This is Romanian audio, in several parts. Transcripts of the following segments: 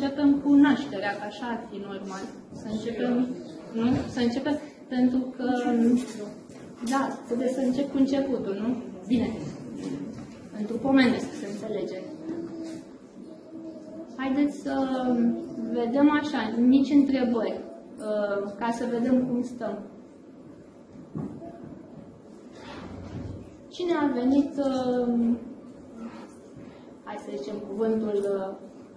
începem cu nașterea, că așa ar fi normal. Să începem, nu? Să începem, pentru că, da, trebuie să încep cu începutul, nu? Bine. Pentru pomenesc, să înțelege. Haideți să vedem așa, mici întrebări, ca să vedem cum stăm. Cine a venit, hai să zicem cuvântul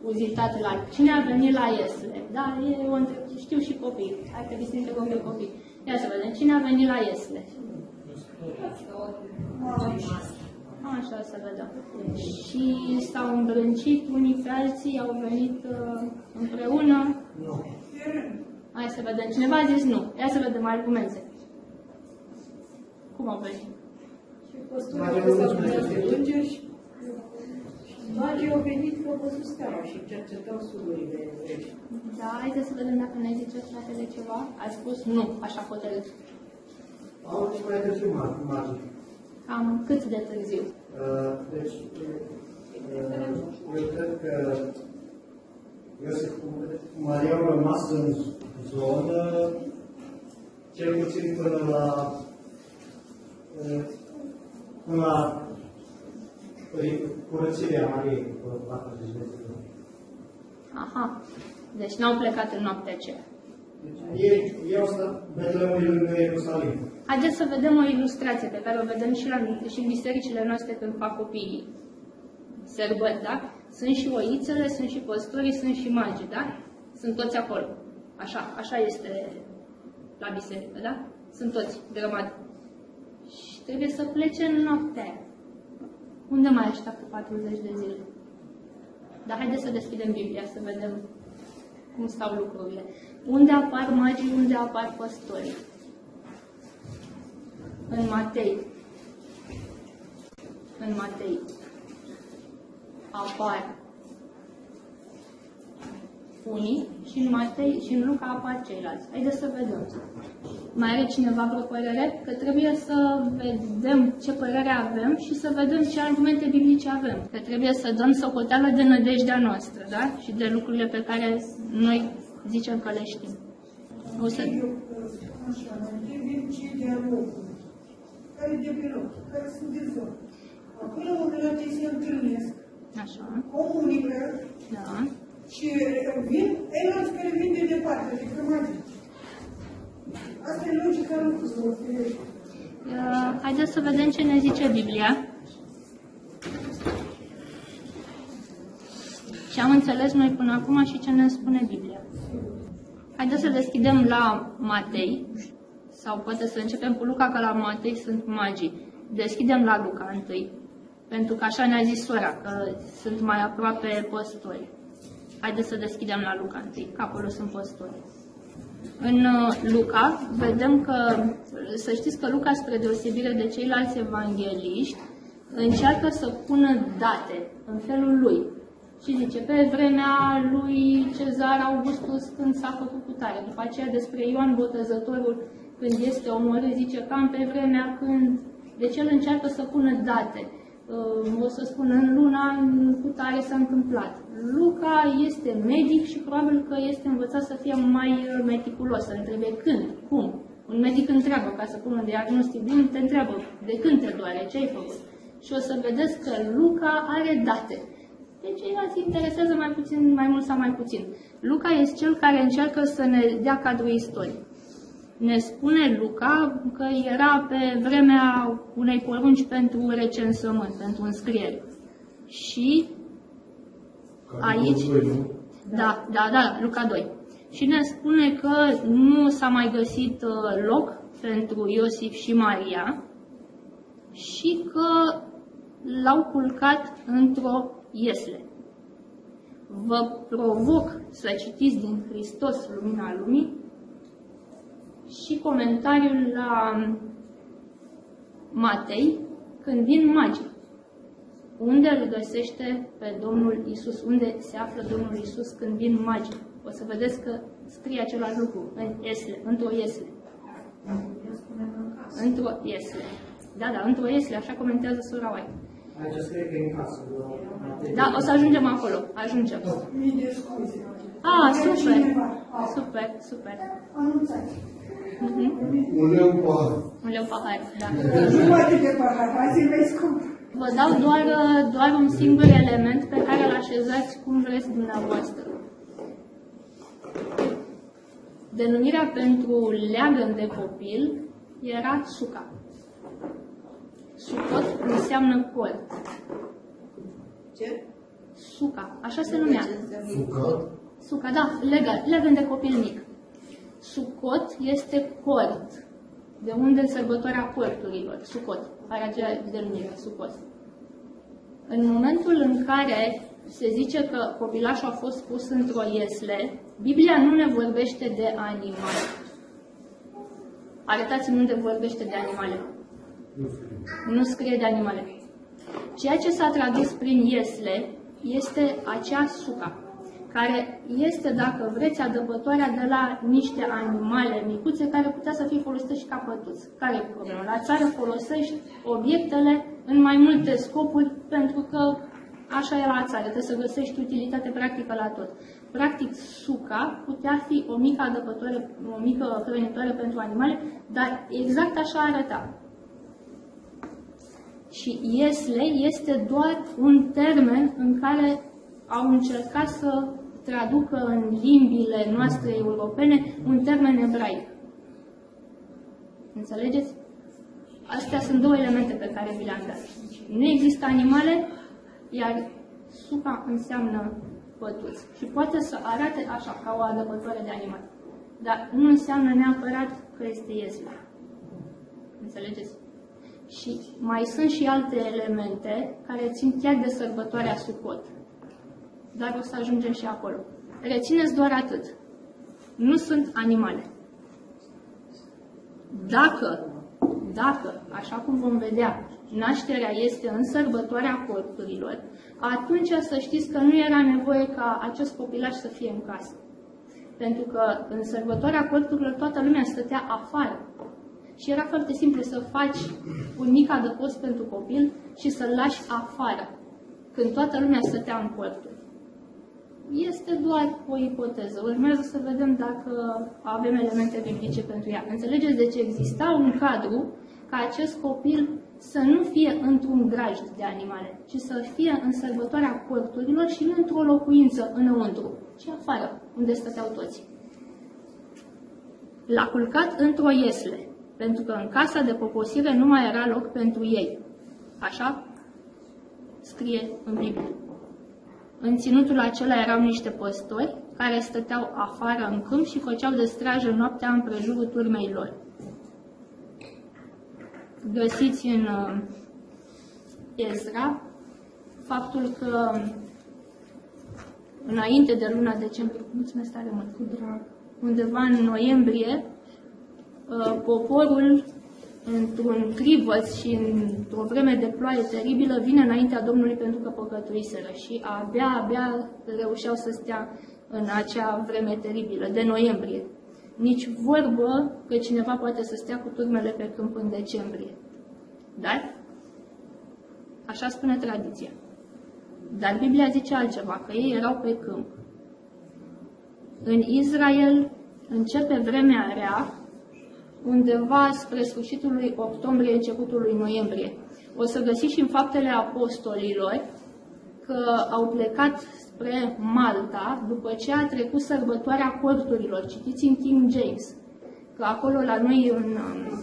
uzitat la, cine a venit la Iesle? Da, e o întrebare, știu și copii, hai că să întrebăm pe copii. Ia să vedem, cine a venit la Iesle? Așa să vedem. Și s-au îmbrâncit unii pe alții, au venit împreună? Nu. Hai să vedem, cineva a zis nu. Ia să vedem argumente. Cum au venit? Păstorii s-au pus îngeri și magii au venit că au văzut steaua și cercetau sururile evrești. Da, haideți să vedem dacă ne zice fratele ceva. A spus nu, așa hotărât. Au mai târziu magii. Cam cât de târziu? Deci, eu cred că Iosif cu Maria au rămas în zonă, cel puțin până la curățirea Mariei, după 40 de zile. Aha. Deci n-au plecat în noaptea aceea. Deci, ei au stat Betleemul lângă Ierusalim. Haideți să vedem o ilustrație pe care o vedem și în bisericile noastre când fac copiii sărbări, da? Sunt și oițele, sunt și păstorii, sunt și magii, da? Sunt toți acolo. Așa este la biserică, da? Sunt toți, grămadă. Și trebuie să plece în noaptea aia. Unde mai așteaptă 40 de zile? Dar haideți să deschidem Biblia, să vedem cum stau lucrurile. Unde apar magii, unde apar păstorii? În Matei. În Matei apar unii și în Matei și în Luca apar ceilalți. Haideți să vedem. Mai are cineva vreo părere? Că trebuie să vedem ce părere avem și să vedem ce argumente biblice avem. Că trebuie să dăm socoteală de nădejdea noastră, da? Și de lucrurile pe care noi zicem că le știm. O să... Așa, mai cei de-a locului, care de pe loc, care sunt de zonă. Acolo oamenii ei se întâlnesc, Așa. comunică, Da. și vin ceilalți care vin de departe, de grămadă. Asta e logica lucrurilor. Haideți să vedem ce ne zice Biblia. Ce am înțeles noi până acum și ce ne spune Biblia. Haideți să deschidem la Matei, sau poate să începem cu Luca, că la Matei sunt magii. Deschidem la Luca întâi, pentru că așa ne-a zis sora, că sunt mai aproape păstori. Haideți să deschidem la Luca întâi, că acolo sunt păstori. În Luca vedem că, să știți că Luca, spre deosebire de ceilalți evangheliști, încearcă să pună date în felul lui. Și zice, pe vremea lui Cezar Augustus când s-a făcut cutare. După aceea despre Ioan Botezătorul când este omorât, zice cam pe vremea când... Deci el încearcă să pună date. O să spun, în luna cutare s-a întâmplat. Luca este medic și probabil că este învățat să fie mai meticulos, să întrebe când, cum. Un medic întreabă ca să pună diagnostic, bine, te întreabă de când te doare, ce ai făcut. Și o să vedeți că Luca are date. Deci ceilalți interesează mai puțin, mai mult sau mai puțin. Luca este cel care încearcă să ne dea cadrul istoric. Ne spune Luca că era pe vremea unei porunci pentru recensământ, pentru înscriere. Și aici, da, Luca 2. Și ne spune că nu s-a mai găsit loc pentru Iosif și Maria și că l-au culcat într-o iesle. Vă provoc să citiți din Hristos, Lumina Lumii, și comentariul la Matei, când vin magii. Unde îl găsește pe Domnul Isus? Unde se află Domnul Isus când vin magii? O să vedeți că scrie același lucru în iesle, într-o iesle. Într-o iesle. Da, într-o iesle, așa comentează sora White. Aici scrie că e în casă. Da, o să ajungem acolo. Ajungem. Mii de scuze. Ah, super. Super, super. Anunțați. Un leu pahar. Un leu pahar, da. Nu atât de pahar, azi e mai scump. Vă dau doar un singur element pe care îl așezați cum vreți dumneavoastră. Denumirea pentru leagăn de copil era suca. Sucot înseamnă cort. Ce? Suca, așa se numea. Sucat? Suca, da, leagăn de copil mic. Sucot este cort, de unde sărbătoarea corturilor, Sucot, are aceea denumire, Sucot. În momentul în care se zice că copilașul a fost pus într-o iesle, Biblia nu ne vorbește de animale. Arătați-mi unde vorbește de animale. Nu scrie de animale. Ceea ce s-a tradus prin iesle este acea suca, care este, dacă vreți, adăpătoarea de la niște animale micuțe care putea să fie folosite și ca pătuți. Care e problema? La țară folosești obiectele în mai multe scopuri pentru că așa e la țară, trebuie să găsești utilitate practică la tot. Practic, suca putea fi o mică adăpătoare, o mică hrănitoare pentru animale, dar exact așa arăta. Și iesle este doar un termen în care au încercat să traducă în limbile noastre europene un termen ebraic. Înțelegeți? Astea sunt două elemente pe care vi le-am dat. Nu există animale, iar suca înseamnă pătuți. Și poate să arate așa, ca o adăpătoare de animale. Dar nu înseamnă neapărat că este iesle. Înțelegeți? Și mai sunt și alte elemente care țin chiar de sărbătoarea Sucot. Dar o să ajungem și acolo. Rețineți doar atât. Nu sunt animale. Dacă, așa cum vom vedea, nașterea este în sărbătoarea corturilor, atunci să știți că nu era nevoie ca acest copilaș să fie în casă. Pentru că în sărbătoarea corturilor toată lumea stătea afară. Și era foarte simplu să faci un mic adăpost pentru copil și să-l lași afară, când toată lumea stătea în corturi. Este doar o ipoteză. Urmează să vedem dacă avem elemente biblice pentru ea. Înțelegeți? Deci exista un cadru ca acest copil să nu fie într-un grajd de animale, ci să fie în sărbătoarea corturilor și nu într-o locuință înăuntru, ci afară, unde stăteau toți. L-a culcat într-o iesle, pentru că în casa de poposire nu mai era loc pentru ei. Așa scrie în Biblie. În ținutul acela erau niște păstori care stăteau afară în câmp și făceau de strajă noaptea împrejurul turmei lor. Găsiți în Ezra faptul că înainte de luna decembrie, mulțumesc tare mult, cu drag, undeva în noiembrie, poporul, într-un crivăț și într-o vreme de ploaie teribilă, vine înaintea Domnului pentru că păcătuiseră și abia reușeau să stea în acea vreme teribilă, de noiembrie. Nici vorbă că cineva poate să stea cu turmele pe câmp în decembrie. Dar, așa spune tradiția. Dar Biblia zice altceva, că ei erau pe câmp. În Israel începe vremea rea, undeva spre sfârșitul lui octombrie, începutul lui noiembrie. O să găsiți și în Faptele Apostolilor că au plecat spre Malta după ce a trecut sărbătoarea corturilor. Citiți în King James, că acolo la noi în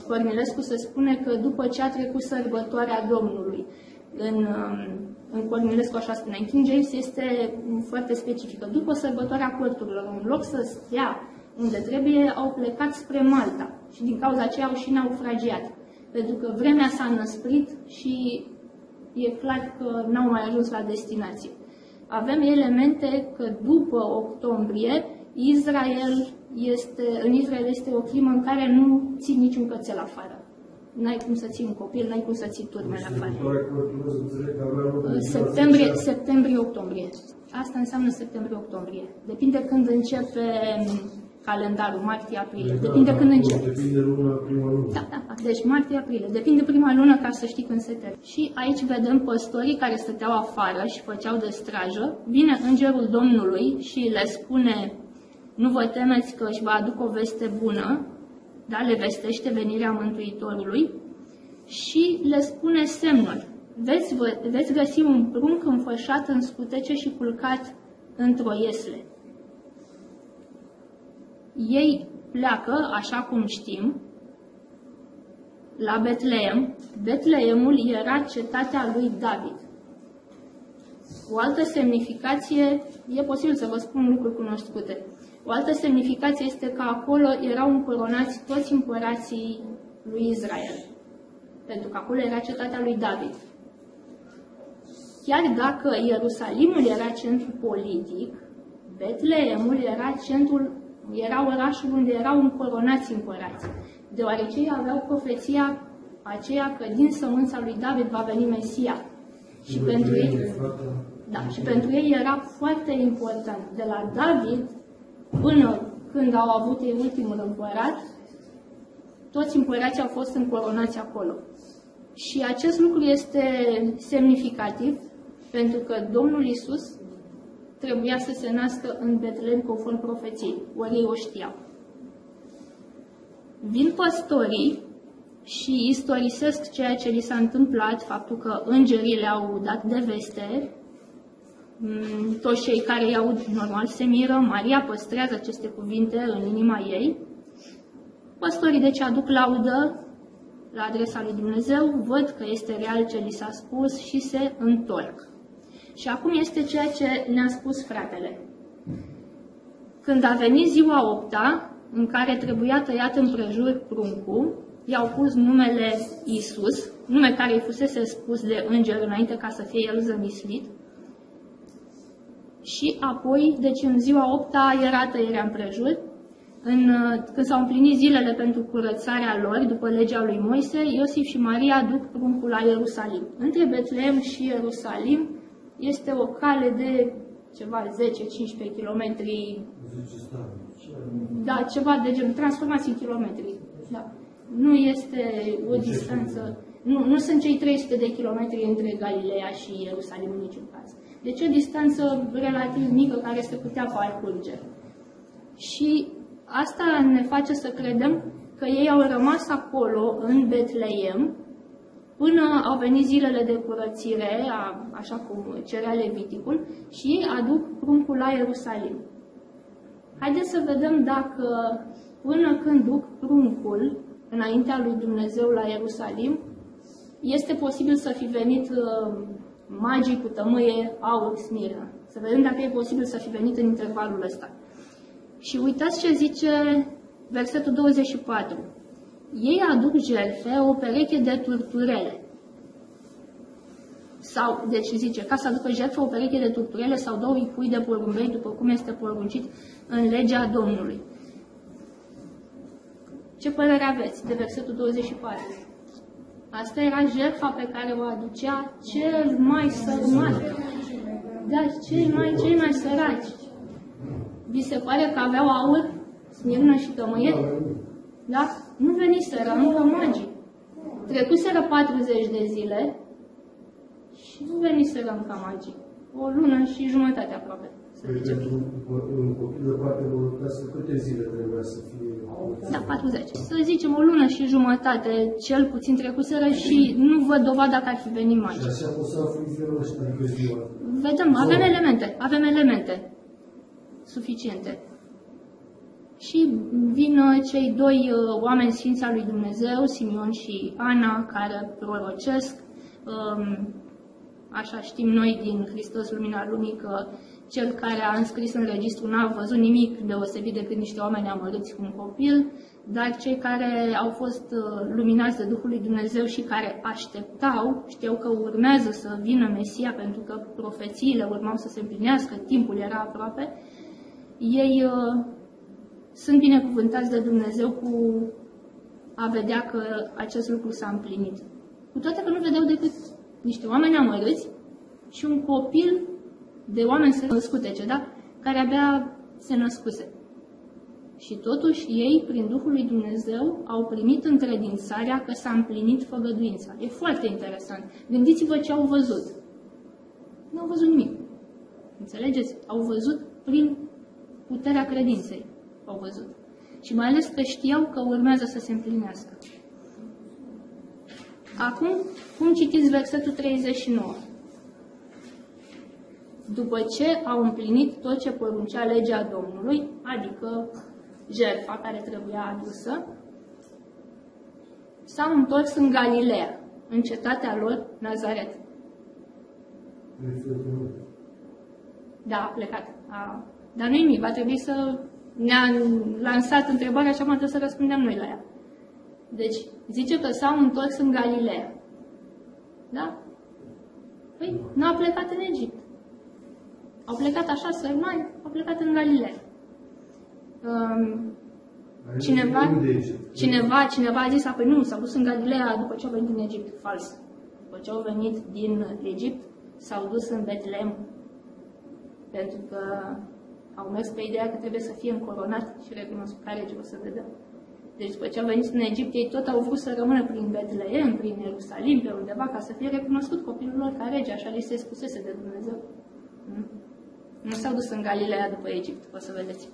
Cornilescu se spune că după ce a trecut sărbătoarea Domnului. În Cornilescu așa spune. În King James este foarte specifică. După sărbătoarea corturilor, în loc să stea unde trebuie, au plecat spre Malta și din cauza aceea au și naufragiat. Pentru că vremea s-a năsprit și e clar că n-au mai ajuns la destinație. Avem elemente că după octombrie, în Israel este o climă în care nu ții niciun cățel afară. N-ai cum să ții un copil, n-ai cum să ții turmele afară. Septembrie-octombrie. Asta înseamnă septembrie-octombrie. Depinde când începe calendarul, martie-aprilie. Depinde când începe. Depinde luna, prima lună. Da. Deci martie-aprilie. Depinde prima lună ca să știi când se termină. Și aici vedem păstorii care stăteau afară și făceau de strajă. Vine îngerul Domnului și le spune: nu vă temeți că își va aduc o veste bună, da, le vestește venirea Mântuitorului și le spune semnul. Veți găsi un prunc înfășat în scutece și culcat într-o iesle. Ei pleacă, așa cum știm, la Betleem. Betleemul era cetatea lui David. O altă semnificație, e posibil să vă spun lucruri cunoscute. O altă semnificație este că acolo erau încoronați toți împărații lui Israel. Pentru că acolo era cetatea lui David. Chiar dacă Ierusalimul era centru politic, Betleemul era orașul unde erau încoronați împărați, deoarece ei aveau profeția aceea că din sămânța lui David va veni Mesia. Și pentru ei era foarte important. De la David până când au avut ei ultimul împărat, toți împărații au fost încoronați acolo. Și acest lucru este semnificativ, pentru că Domnul Iisus trebuia să se nască în Betlehem conform profeției, ori ei o știau. Vin păstorii și istorisesc ceea ce li s-a întâmplat, faptul că îngerii le-au dat de veste. Toți cei care îi aud normal se miră, Maria păstrează aceste cuvinte în inima ei. Păstorii deci aduc laudă la adresa lui Dumnezeu, văd că este real ce li s-a spus și se întorc. Și acum este ceea ce ne-a spus fratele. Când a venit ziua 8-a, în care trebuia tăiat împrejur pruncul, i-au pus numele Iisus, nume care îi fusese spus de înger înainte ca să fie el zămislit. Și apoi, deci în ziua 8-a era tăierea împrejur. Când s-au împlinit zilele pentru curățarea lor, după legea lui Moise, Iosif și Maria duc pruncul la Ierusalim. Între Betlehem și Ierusalim este o cale de ceva 10-15 kilometri. Da, ceva de genul, transformați în kilometri. Da. Nu este o distanță, nu sunt cei 300 de kilometri între Galileea și Ierusalim în niciun caz. Deci o distanță relativ mică care se putea parcurge. Și asta ne face să credem că ei au rămas acolo, în Betleem, până au venit zilele de curățire, așa cum cerea Leviticul, și ei aduc pruncul la Ierusalim. Haideți să vedem dacă până când duc pruncul înaintea lui Dumnezeu la Ierusalim, este posibil să fi venit magii cu tămâie, aur, smirnă. Să vedem dacă e posibil să fi venit în intervalul ăsta. Și uitați ce zice versetul 24. Ei aduc jertfe o pereche de turturele. Sau, deci zice, ca să aducă jertfe o pereche de turturele sau 2 pui de porumbei, după cum este poruncit în legea Domnului. Ce părere aveți de versetul 24? Asta era jertfa pe care o aducea cel mai sărumat. Da, cei mai săraci. Vi se pare că aveau aur, smirnă și tămâie? Da? Nu veniseră încă magii. Trecuseră 40 de zile și nu veniseră încă magii. O lună și jumătate aproape. Pentru un copil de 4 clasă, câte zile trebuia să fie? Da, 40. Să zicem o lună și jumătate, cel puțin trecuseră și nu văd dovada că ar fi venit magii. Și așa pot să aflu felul ăsta, adică ziua. Vedem, avem elemente suficiente. Și vin cei 2 oameni sfinți al lui Dumnezeu, Simeon și Ana, care prorocesc. Așa știm noi din Hristos Lumina Lumii că cel care a înscris în registru n-a văzut nimic deosebit decât niște oameni amărâți cu un copil, dar cei care au fost luminați de Duhul lui Dumnezeu și care așteptau, știau că urmează să vină Mesia pentru că profețiile urmau să se împlinească, timpul era aproape, ei sunt binecuvântați de Dumnezeu cu a vedea că acest lucru s-a împlinit. Cu toate că nu vedeau decât niște oameni amărâți și un copil de oameni scutece, da? Care abia se născuse. Și totuși ei, prin Duhul lui Dumnezeu, au primit încredințarea că s-a împlinit făgăduința. E foarte interesant. Gândiți-vă ce au văzut. Nu au văzut nimic. Înțelegeți? Au văzut prin puterea credinței. Au văzut. Și mai ales că știau că urmează să se împlinească. Acum, cum citiți versetul 39? După ce au împlinit tot ce poruncea legea Domnului, adică jertfa care trebuia adusă, s-au întors în Galileea, în cetatea lor Nazaret. Da, a plecat. Dar nu-i nimic, va trebui să ne-a lansat întrebarea și acum trebuie să răspundem noi la ea. Deci, zice că s-au întors în Galileea. Da? Păi, nu au plecat în Egipt. Au plecat așa sărmani, au plecat în Galileea. Cineva a zis, apoi nu, s-au dus în Galileea după ce au venit din Egipt. Fals. După ce au venit din Egipt, s-au dus în Betlehem. Pentru că au mers pe ideea că trebuie să fie încoronat și recunoscut ca rege, o să vedem. Deci după ce au venit în Egipt, ei tot au vrut să rămână prin Betlehem, prin Ierusalim, pe undeva, ca să fie recunoscut copilul lor ca rege, așa li se spusese de Dumnezeu. Nu s-au dus în Galileea după Egipt, o să vedeți.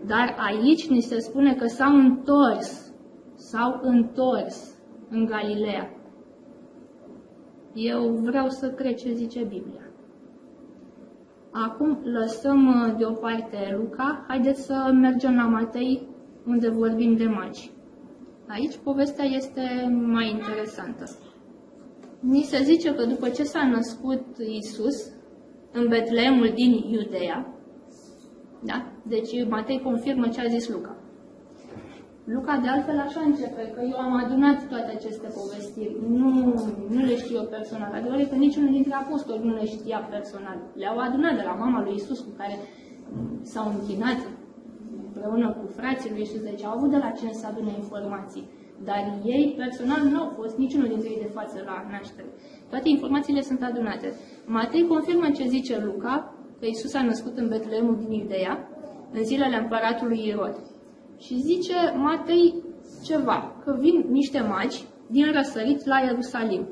Dar aici ni se spune că s-au întors în Galileea. Eu vreau să cred ce zice Biblia. Acum lăsăm deoparte Luca, haideți să mergem la Matei, unde vorbim de magi. Aici povestea este mai interesantă. Ni se zice că după ce s-a născut Iisus în Betlehemul din Iudeea, da? Deci Matei confirmă ce a zis Luca. Luca de altfel așa începe, că eu am adunat toate aceste povestiri. Nu le știu eu personal. Adevărul că niciunul dintre apostoli nu le știa personal. Le-au adunat de la mama lui Iisus, cu care s-au închinat împreună cu frații lui Iisus. Deci au avut de la cine să adune informații. Dar ei personal nu au fost niciunul dintre ei de față la naștere. Toate informațiile sunt adunate. Matei confirmă ce zice Luca, că Iisus a născut în Betlehemul din Iudeea, în zilele împăratului Irod. Și zice Matei ceva, că vin niște magi din răsărit la Ierusalim.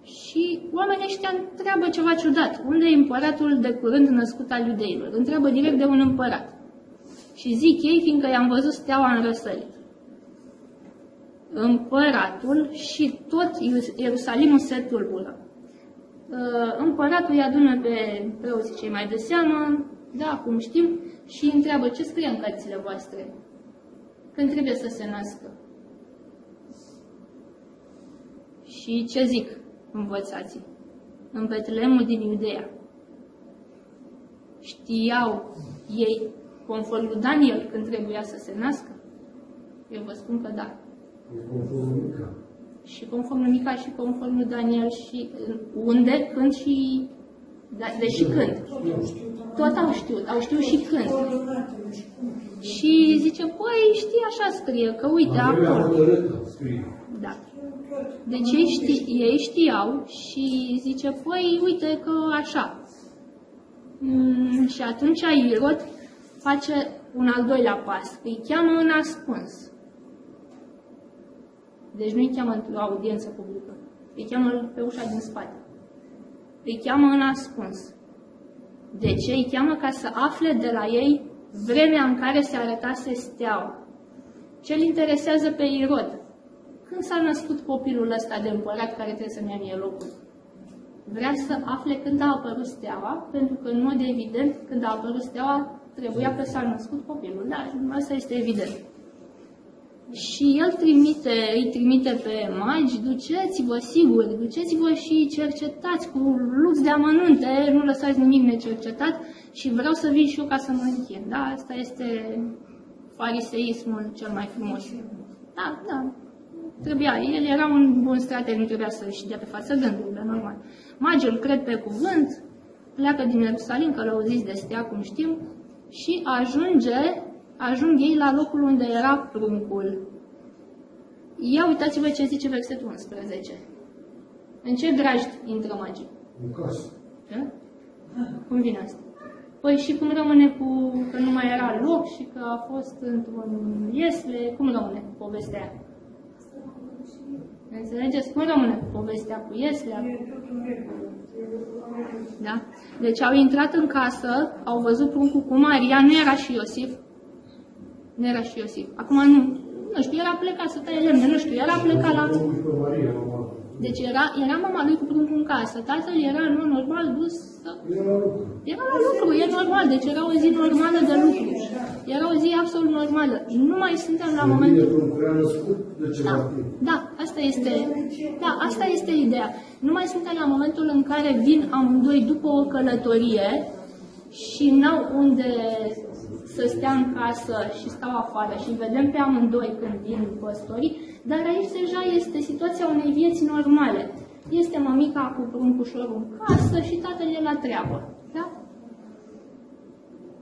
Și oamenii ăștia întreabă ceva ciudat. Unde e împăratul de curând născut al iudeilor? Întreabă direct de un împărat. Și zic ei, fiindcă i-am văzut steaua în răsărit. Împăratul și tot Ierusalimul se tulbură. Împăratul îi adună pe preoții cei mai de seamă, da, cum știm, și îi întreabă ce scrie în cărțile voastre, când trebuie să se nască. Și ce zic învățații? În Betlehemul din Iudeea. Știau ei, conform lui Daniel, când trebuia să se nască? Eu vă spun că da. Și conform lui Mica și conform lui Daniel și unde, când și... Da, deși când. Tot au știut și când. Și zice, păi știi, așa scrie, că uite acolo. Da. Deci ei știau și zice, păi uite că așa. Și atunci Irod face un al doilea pas, îi cheamă în ascuns. Deci nu îi cheamă într-o audiență publică, îi cheamă pe ușa din spate. Îi cheamă în ascuns. De ce? Îi cheamă ca să afle de la ei vremea în care se arătase steaua. Ce-l interesează pe Irod? Când s-a născut copilul ăsta de împărat care trebuie să-mi ia mie locul? Vrea să afle când a apărut steaua, pentru că, în mod evident, când a apărut steaua, trebuia că s-a născut copilul. Da, asta este evident. Și el îi trimite pe magi, duceți-vă, sigur, duceți-vă și cercetați cu lux de amănunte, nu lăsați nimic necercetat și vreau să vin și eu ca să mă închin. Da, asta este fariseismul cel mai frumos. Da, trebuia, el era un bun strateg, nu trebuia să-și dea pe față gândurile, normal. Magii îl cred pe cuvânt, pleacă din Ierusalim, că l-au zis de stea, cum știm, și ajung ei la locul unde era pruncul. Ia uitați-vă ce zice versetul 11. În ce grajd intră magii? În casă. Da? Cum vine asta? Păi și cum rămâne cu că nu mai era loc și că a fost într-un iesle, cum rămâne cu povestea aia? Înțelegeți? Cum rămâne cu povestea cu ieslea? Da? Deci au intrat în casă, au văzut pruncul cu Maria, nu era și Iosif. Nu era și Iosif. Acum nu știu, era plecat să taie lemne, nu știu, era plecat la... Deci era mama lui cu pruncul în casă, tatăl era în mod normal dus să... Era la lucru, e normal, deci era o zi normală de lucru. Era o zi absolut normală. Nu mai suntem la momentul... Da, asta este ideea. Nu mai suntem la momentul în care vin amândoi după o călătorie și n-au unde să stea în casă și stau afară și vedem pe amândoi când vin păstorii, dar aici deja este situația unei vieți normale. Este mămica cu pruncușorul în casă și tatăl e la treabă. Da?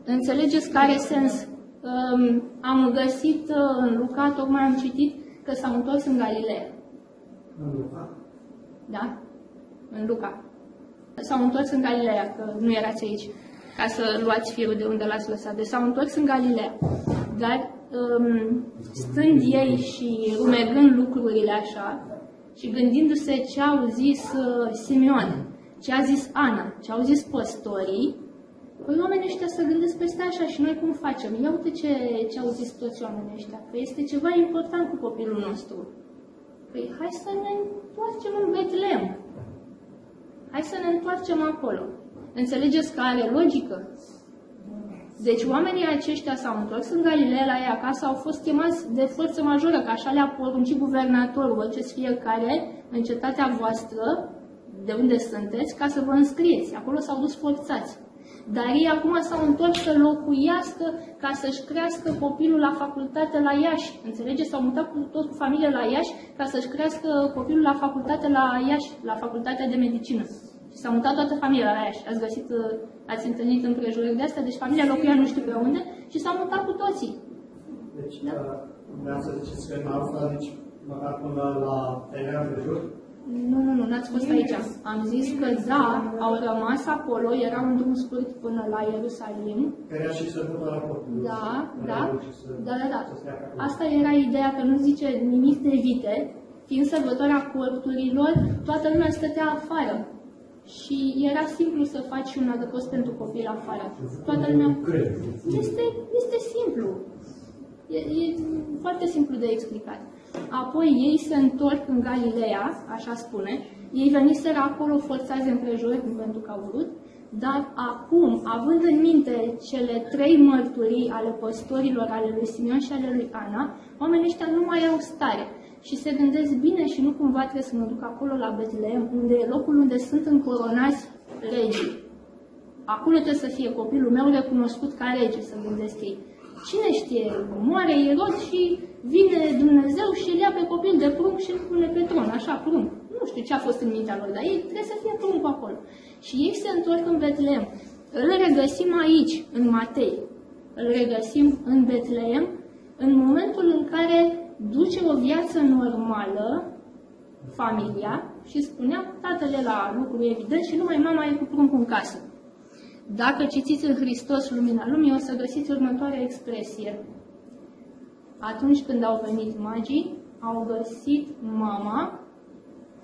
Înțelegeți care sens? Am găsit în Luca, tocmai am citit că s-au întors în Galileea. În Luca? Da? În Luca. S-au întors în Galileea, că nu erați aici, ca să luați firul de unde l-ați lăsat. Deci s-au întors în Galileea. Dar stând ei și rumegând lucrurile așa și gândindu-se ce au zis Simeon, ce a zis Ana, ce au zis păstorii, păi oamenii ăștia să gândesc peste așa și noi cum facem? Ia uite ce au zis toți oamenii ăștia, că este ceva important cu copilul nostru. Păi hai să ne întoarcem în Betlehem. Hai să ne întoarcem acolo. Înțelegeți că are logică? Deci oamenii aceștia s-au întors în Galileea la ei acasă, au fost chemați de forță majoră, că așa le-a poruncit guvernatorul, vă duceți fiecare în cetatea voastră, de unde sunteți, ca să vă înscrieți. Acolo s-au dus forțați. Dar ei acum s-au întors să locuiască ca să-și crească copilul la facultate la Iași. Înțelegeți? S-au mutat tot cu familie la Iași ca să-și crească copilul la facultate la Iași, la facultatea de medicină. Și s-a mutat toată familia la Iași. Ați întâlnit împrejurări de astea, deci familia locuia nu știu pe unde și s-au mutat cu toții. Deci, vreau să ziceți că în Alfa, deci, măcar până la terenul de jur? Nu, n-ați fost aici. Am zis că da, au rămas acolo, era un drum scurt până la Ierusalim. Că era și sărbătoarea portului. Da. Asta era ideea, că nu zice nimic de vite. Fiind sărbătoarea corturilor, toată lumea stătea afară. Și era simplu să faci un adăpost pentru copil afară. Toată lumea... Este simplu. E foarte simplu de explicat. Apoi ei se întorc în Galileea, așa spune, ei veniseră acolo forțați împrejurări pentru că au vrut, dar acum, având în minte cele 3 mărturii ale păstorilor, ale lui Simeon și ale lui Ana, oamenii ăștia nu mai au stare și se gândesc bine și nu cumva trebuie să mă duc acolo la Betlehem, unde e locul unde sunt încoronați regii. Acolo trebuie să fie copilul meu recunoscut ca rege, să gândesc ei. Cine știe, moare Irod și vine Dumnezeu și îl ia pe copil de prunc și îl pune pe tron, așa, prunc. Nu știu ce a fost în mintea lor, dar ei trebuie să fie pruncul acolo. Și ei se întorc în Betlehem. Îl regăsim aici, în Matei. Îl regăsim în Betlehem, în momentul în care duce o viață normală familia și spunea, tatăl e la lucru evident și numai mama e cu pruncul în casă. Dacă citiți în Hristos Lumina Lumii, o să găsiți următoarea expresie. Atunci când au venit magii, au găsit mama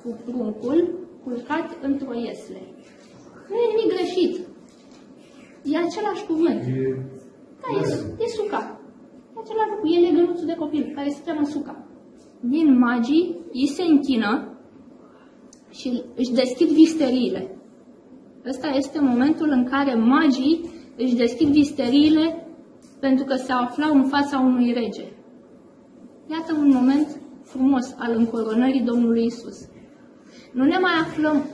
cu pruncul culcat într-o iesle. Nu e nimic greșit. E același cuvânt. Da, e suca. E același lucru. E legănuțul de copil care se cheamă suca. Vin magii, îi se închină și își deschid visteriile. Ăsta este momentul în care magii își deschid visteriile pentru că se aflau în fața unui rege. Iată un moment frumos al încoronării Domnului Isus. Nu ne mai aflăm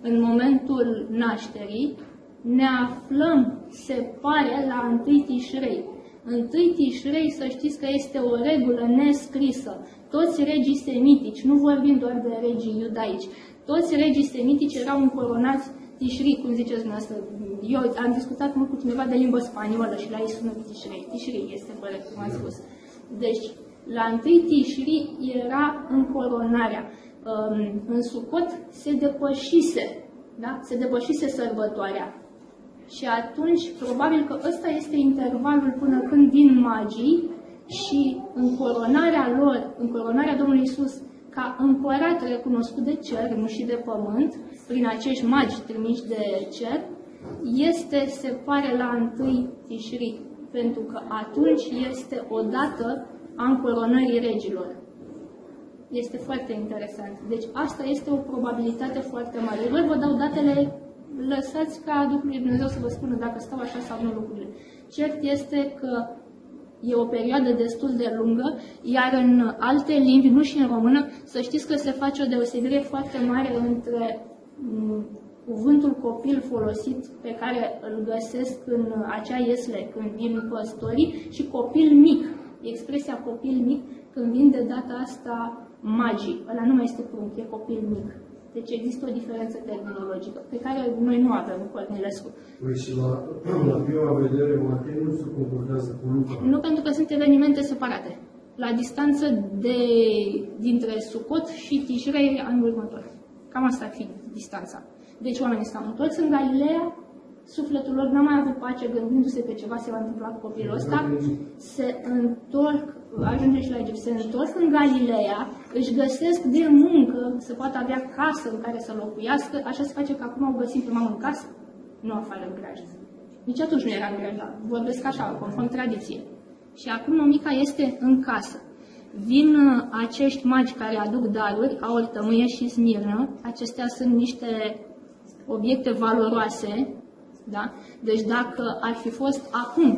în momentul nașterii, ne aflăm, se pare, la 1 Tișrei. 1 Tișrei, să știți că este o regulă nescrisă. Toți regii semitici, nu vorbim doar de regii iudaici, toți regii semitici erau încoronați Tișri, cum ziceți dumneavoastră. Eu am discutat mult cu cineva de limbă spaniolă și la ei sună Tișri. Tișri este corect, cum am spus. Deci, la 1 Tișri era încoronarea. În Sucot se depășise, da? Se depășise sărbătoarea. Și atunci, probabil că ăsta este intervalul până când vin magii și încoronarea lor, încoronarea Domnului Iisus ca împărat recunoscut de cer, nu și de pământ, prin acești magi trimiși de cer, se pare la 1 Tișri, pentru că atunci este o dată a încoronării regilor. Este foarte interesant. Deci asta este o probabilitate foarte mare. Eu vă dau datele, lăsați ca Duhul lui Dumnezeu să vă spună dacă stau așa sau nu lucrurile. Cert este că e o perioadă destul de lungă, iar în alte limbi, nu și în română, să știți că se face o deosebire foarte mare între cuvântul copil folosit, pe care îl găsesc în acea iesle când vin păstorii, și copil mic. Expresia copil mic, când vin de data asta magii. Ăla nu mai este prunc, e copil mic. Deci există o diferență terminologică, pe care noi nu avem în Cornilescu. Păi și la prima vedere, Matei nu se comportează cu Luca. Nu, pentru că sunt evenimente separate. La distanță dintre Sucot și Tișrei anul următor. Cam asta ar fi distanța. Deci oamenii s-au întors în Galileea, sufletul lor n-a mai avut pace gândindu-se că ceva se va întâmpla cu copilul ăsta, se întorc, ajunge și la Egipt, se întorc în Galileea, își găsesc de muncă să poată avea casă în care să locuiască, așa se face că acum au găsit pe mamă în casă, nu afară în grajd. Nici atunci nu era în grajd, vorbesc așa, conform tradiție. Și acum mămica este în casă. Vin acești magi care aduc daruri, aur, tămâie și smirnă, acestea sunt niște obiecte valoroase, da? Deci dacă ar fi fost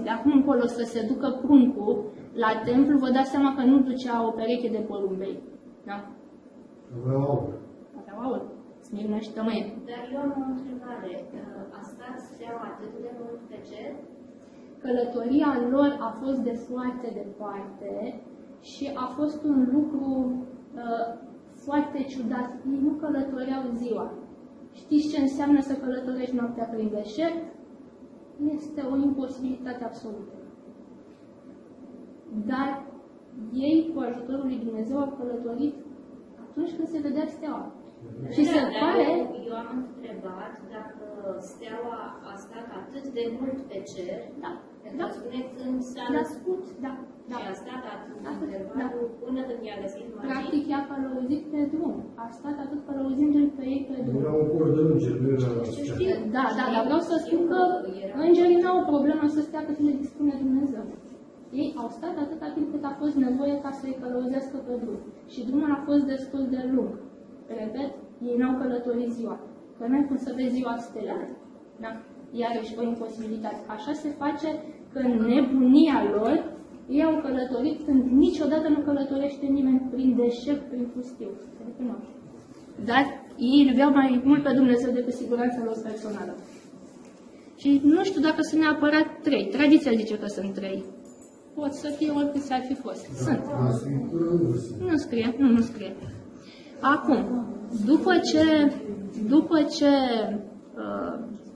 de acum încolo să se ducă pruncul la templu, vă dați seama că nu ducea o pereche de porumbei. Da? Aveau aur. Aveau aur, smirnă și tămâie. Dar eu am o întrebare. A stat steaua atât de mult pe cer? Călătoria lor a fost de foarte departe și a fost un lucru foarte ciudat. Ei nu călătoreau ziua. Știți ce înseamnă să călătorești noaptea prin deșert? Este o imposibilitate absolută. Dar ei, cu ajutorul lui Dumnezeu, au călătorit atunci când se vedea steaua. Și se pare... Eu am întrebat dacă steaua a stat atât de mult pe cer, pentru că spune când s-a născut. Și a stat atât intervalul până când i-a găsit magii. Practic i-a călăuzit pe drum. A stat atât călăuzindu-i pe ei pe drum. Era un cor de îngeri, nu era dar vreau să spun că îngerii nu au o problemă să stea cât le dispune Dumnezeu. Ei au stat atâta timp cât a fost nevoie ca să-i călăuzească pe drum. Și drumul a fost destul de lung. Repet, ei n-au călătorit ziua. Că n-ai cum să vezi ziua stelată. Da? Iarăși o imposibilitate. Așa se face că în nebunia lor ei au călătorit când niciodată nu călătorește nimeni prin deșert, prin pustiu. Dar ei iubeau mai mult pe Dumnezeu decât siguranța lor personală. Și nu știu dacă sunt neapărat 3. Tradiția zice că sunt 3. Pot să fie oricât s-ar fi fost. Sunt. Nu scrie. Nu scrie. Acum, după ce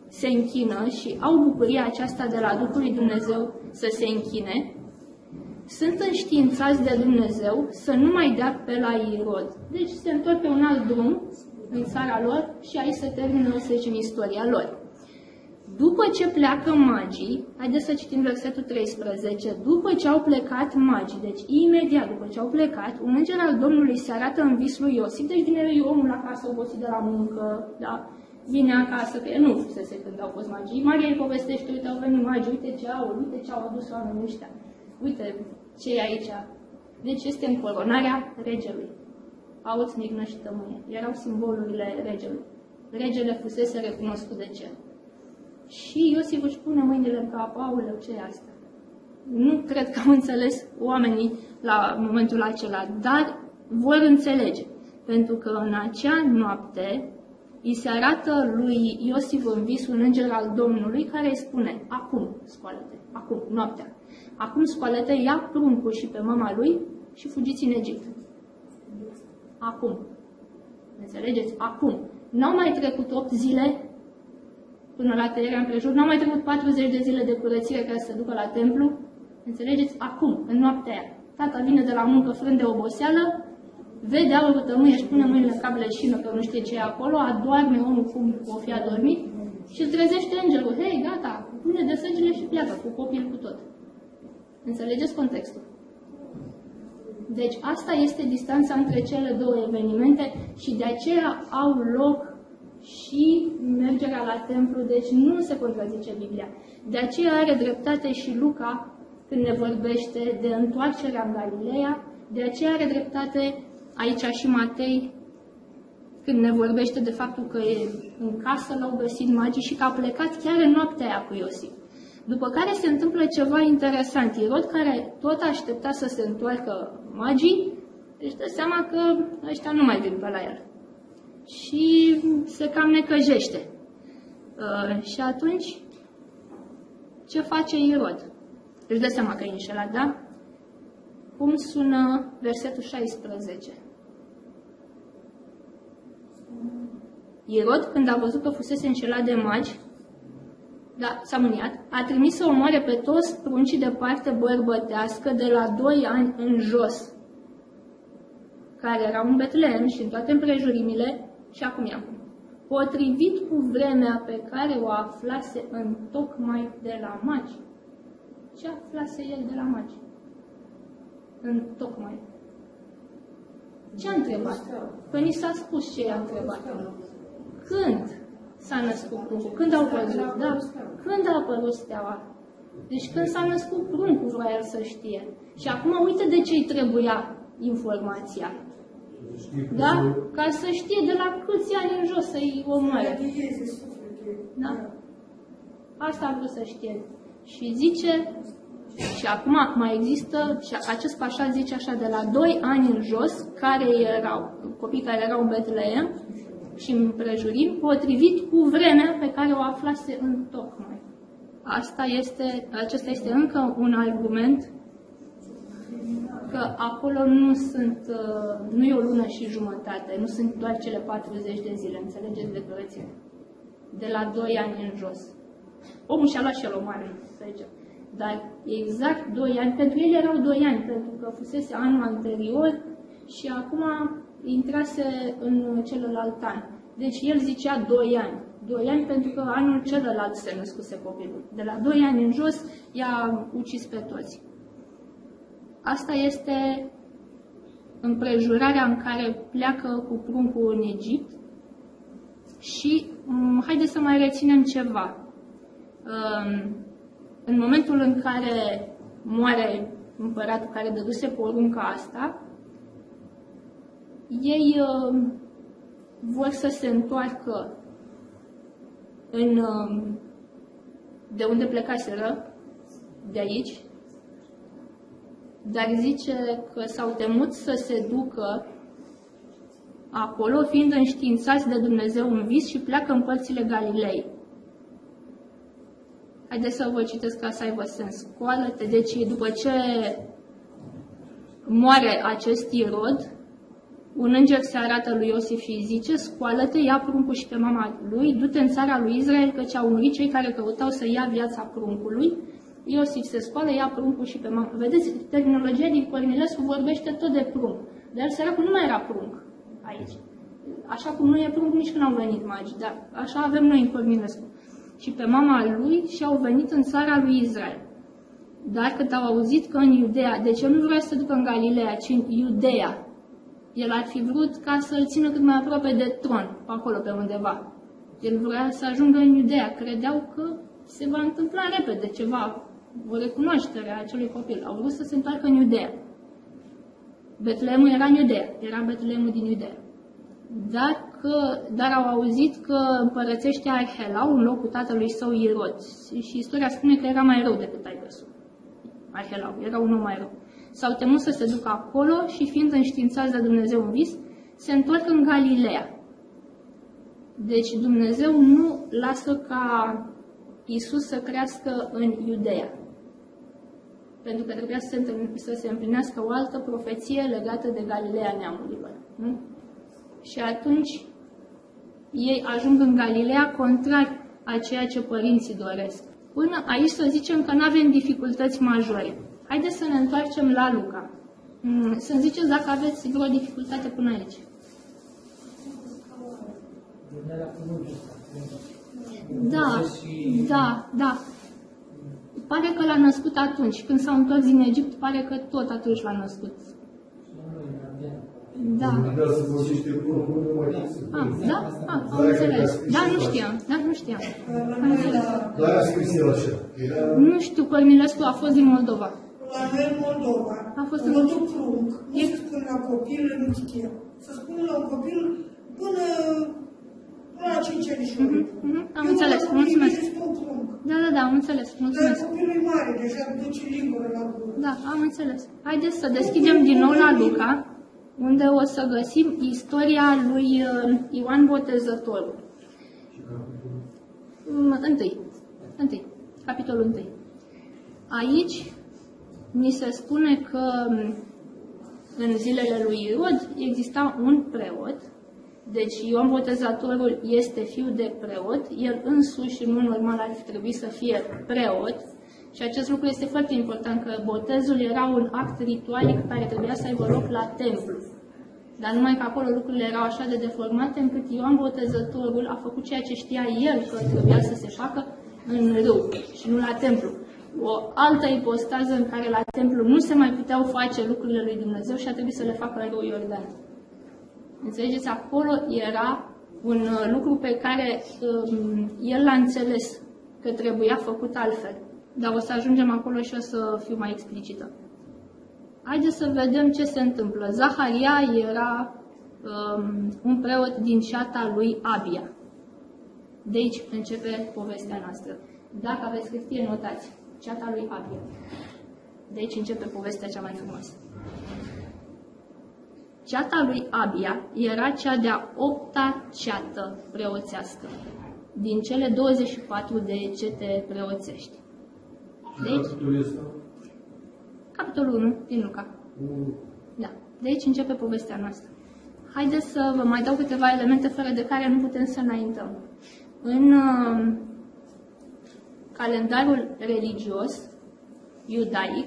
se închină și au bucuria aceasta de la Duhul lui Dumnezeu să se închine, sunt înștiințați de Dumnezeu să nu mai dea pe la Irod. Deci se întorc pe un alt drum în țara lor și aici se termină, să zicem, istoria lor. După ce pleacă magii, haideți să citim versetul 13, după ce au plecat magii, deci imediat după ce au plecat, un înger al Domnului se arată în vis lui Iosif, deci vine omul acasă obosit de la muncă, da? Vine acasă, că el nu fusese când au fost magii. Maria îi povestește, uite, au venit magii, uite ce au adus oamenii ăștia, uite ce e aici. Deci este încoronarea regelui. Aur, smirnă și tămâie. Erau simbolurile regelui. Regele fusese recunoscut de cer. Și Iosif își pune mâinile în cap, aoleu, ce e asta? Nu cred că au înțeles oamenii la momentul acela, dar vor înțelege. Pentru că în acea noapte îi se arată lui Iosif în vis un înger al Domnului care îi spune, acum scoală-te, acum, noaptea. Acum scoală-te, ia pruncul și pe mama lui și fugiți în Egipt. Acum. Înțelegeți? Acum. N-au mai trecut 8 zile până la tăierea împrejur, n-au mai trecut 40 de zile de curățire ca să se ducă la templu. Înțelegeți? Acum, în noaptea aia. Tata vine de la muncă frânt de oboseală, vede aurul tămâie, își pune mâinile în cap leșină, că nu știe ce e acolo, adorme omul cum o fi adormit și îți trezește îngerul. Hei, gata, pune de săgile și pleacă cu copil cu tot. Înțelegeți contextul? Deci asta este distanța între cele două evenimente și de aceea au loc și mergerea la templu, deci nu se contrazice Biblia. De aceea are dreptate și Luca când ne vorbește de întoarcerea în Galileea, de aceea are dreptate aici și Matei când ne vorbește de faptul că în casă l-au găsit magii și că a plecat chiar în noaptea aia cu Iosif. După care se întâmplă ceva interesant. Irod, care tot aștepta să se întoarcă magii, își dă seama că ăștia nu mai vin pe la el. Și se cam necăjește. Și atunci, ce face Irod? Își dă seama că e înșelat, da? Cum sună versetul 16? Irod, când a văzut că fusese înșelat de magi, da, s-a mâniat, a trimis să omoare pe toți pruncii de parte bărbătească de la 2 ani în jos, care erau în Betlehem și în toate împrejurimile, și acum e acum, potrivit cu vremea pe care o aflase întocmai de la magi. Ce aflase el de la magi? Întocmai. Ce a întrebat? Păi ni s-a spus ce a întrebat. Când s-a născut pruncul? Când au văzut? Da? Când a apărut steaua? Deci când s-a născut pruncul, vrea el să știe. Și acum uite de ce îi trebuia informația. Da? Ca să știe de la câți ani în jos să-i omoare. Da? Asta a vrut să știe. Și zice, și acum mai există, și acest pașa zice așa, de la 2 ani în jos, care erau, copii care erau în Betlehem și în împrejurim, potrivit cu vremea pe care o aflase întocmai. Acesta este încă un argument că acolo nu e o lună și jumătate, nu sunt doar cele 40 de zile, înțelegeți declarația? De la 2 ani în jos. Omul și-a luat și el o mare, să zicem. Dar exact 2 ani, pentru el erau 2 ani, pentru că fusese anul anterior și acum intrase în celălalt an. Deci el zicea 2 ani. 2 ani pentru că anul celălalt se născuse copilul. De la 2 ani în jos i-a ucis pe toți. Asta este împrejurarea în care pleacă cu pruncul în Egipt și haideți să mai reținem ceva. În momentul în care moare împăratul care dăduse porunca asta, ei vor să se întoarcă de unde plecaseră, de aici, dar zice că s-au temut să se ducă acolo, fiind înștiințați de Dumnezeu în vis și pleacă în părțile Galilei. Haideți să vă citesc ca să aibă sens. Scoală-te, deci după ce moare acest Irod, un înger se arată lui Iosif și îi zice, scoală-te, ia pruncul și pe mama lui, du-te în țara lui Israel, căci au murit cei care căutau să ia viața pruncului. Iosif se scoală, ia pruncul și pe mama. Vedeți, terminologia din Cornilescu vorbește tot de prunc. Dar săracul nu mai era prunc aici. Așa cum nu e prunc nici când au venit magii, dar așa avem noi în Cornilescu. Și pe mama lui și au venit în țara lui Israel. Dar când au auzit că în Iudea, deci el nu vrea să se ducă în Galileea, ci în Iudea, el ar fi vrut ca să-l țină cât mai aproape de tron, pe acolo, pe undeva. El vrea să ajungă în Iudea. Credeau că se va întâmpla repede ceva, o recunoaștere a acelui copil. Au vrut să se întoarcă în Iudea. Betlehemul era în Iudea, era Betlehemul din Iudea. Dar au auzit că împărățește Arhelau în locul tatălui său Irod. Și istoria spune că era mai rău decât taică-sul. Arhelau, era un om mai rău. S-au temut să se ducă acolo și fiind înștiințați de Dumnezeu în vis, se întorc în Galileea. Deci Dumnezeu nu lasă ca Iisus să crească în Iudeea. Pentru că trebuia să se împlinească o altă profeție legată de Galileea neamurilor. Nu? Și atunci ei ajung în Galileea contrar a ceea ce părinții doresc. Până aici să zicem că nu avem dificultăți majore. Haideți să ne întoarcem la Luca. Să-mi ziceți dacă aveți vreo dificultate până aici. Da. Pare că l-a născut atunci. Când s-au întors din Egipt, pare că tot atunci l-a născut. Da. Am înțeles. Nu știam. Nu știu, Cornilescu a fost din Moldova. La noi în Moldova, A fost în Moldova prunc, nu se spune la copil, nu știu. Se spune la un copil până la 5 ani. Am înțeles, mulțumesc. Da, am înțeles, Dar mulțumesc. copilul e mare, deja duce lingura la gură. Da, am înțeles. Haideți să deschidem din nou la Luca, unde o să găsim istoria lui Ioan Botezătorul. Întâi, capitolul 1. Aici ni se spune că în zilele lui Irod exista un preot, deci Ioan Botezătorul este fiu de preot, el însuși în mod normal ar fi trebuit să fie preot și acest lucru este foarte important, că botezul era un act ritualic care trebuia să aibă loc la templu. Dar numai că acolo lucrurile erau așa de deformate încât Ioan Botezătorul a făcut ceea ce știa el că trebuia să se facă în râu și nu la templu. O altă ipostază în care la templu nu se mai puteau face lucrurile lui Dumnezeu și a trebuit să le facă în râul Iordan. Înțelegeți? Acolo era un lucru pe care el l-a înțeles că trebuia făcut altfel. Dar o să ajungem acolo și o să fiu mai explicită. Haideți să vedem ce se întâmplă. Zaharia era un preot din ceata lui Abia. De aici începe povestea noastră. Dacă aveți hârtie, notați. Ceata lui Abia. De aici începe povestea cea mai frumoasă. Ceata lui Abia era cea de-a 8-a ceată preoțească din cele 24 de cete preoțești. Deci, capitolul 1 din Luca. Da. De aici începe povestea noastră. Haideți să vă mai dau câteva elemente fără de care nu putem să înaintăm. În calendarul religios iudaic,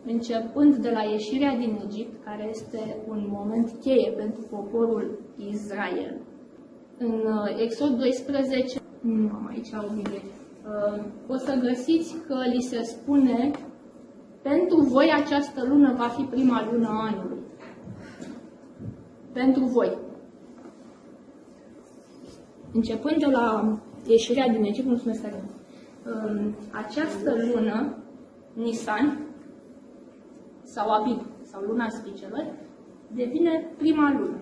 începând de la ieșirea din Egipt, care este un moment cheie pentru poporul Israel, în Exod 12, nu am aici o Biblie, o să găsiți că li se spune: pentru voi această lună va fi prima lună a anului. Pentru voi. Începând de la ieșirea din Egipt, mulțumesc tare. Această lună, Nisan, sau Abib, sau luna spicelor, devine prima lună.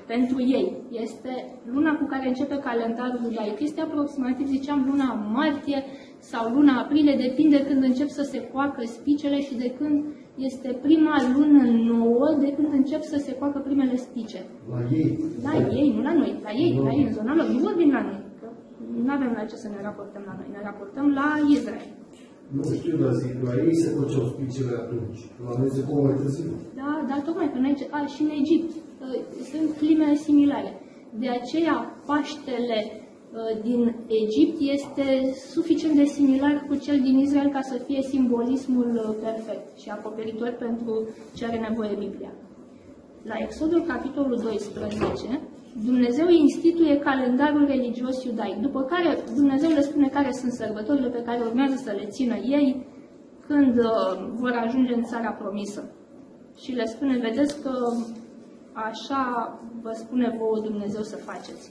Pentru ei este luna cu care începe calendarul iudaic. Este aproximativ, ziceam, luna martie sau luna aprilie, depinde când încep să se coacă spicele și de când este prima lună nouă, de când încep să se coacă primele spice. La ei? La ei, nu la noi. La ei, în zona lor. Nu vorbim la noi. Nu avem la ce să ne raportăm la noi. Ne raportăm la Israel. Nu știu, dar zic, la ei se făceau spicele atunci. La noi se pot mai târziu. Da, dar tocmai că și în Egipt sunt clime similare. De aceea Paștele din Egipt este suficient de similar cu cel din Israel ca să fie simbolismul perfect și acoperitor pentru ce are nevoie Biblia. La Exodul capitolul 12, Dumnezeu instituie calendarul religios iudaic, după care Dumnezeu le spune care sunt sărbătorile pe care urmează să le țină ei când vor ajunge în țara promisă. Și le spune: vedeți că așa vă spune vouă Dumnezeu să faceți.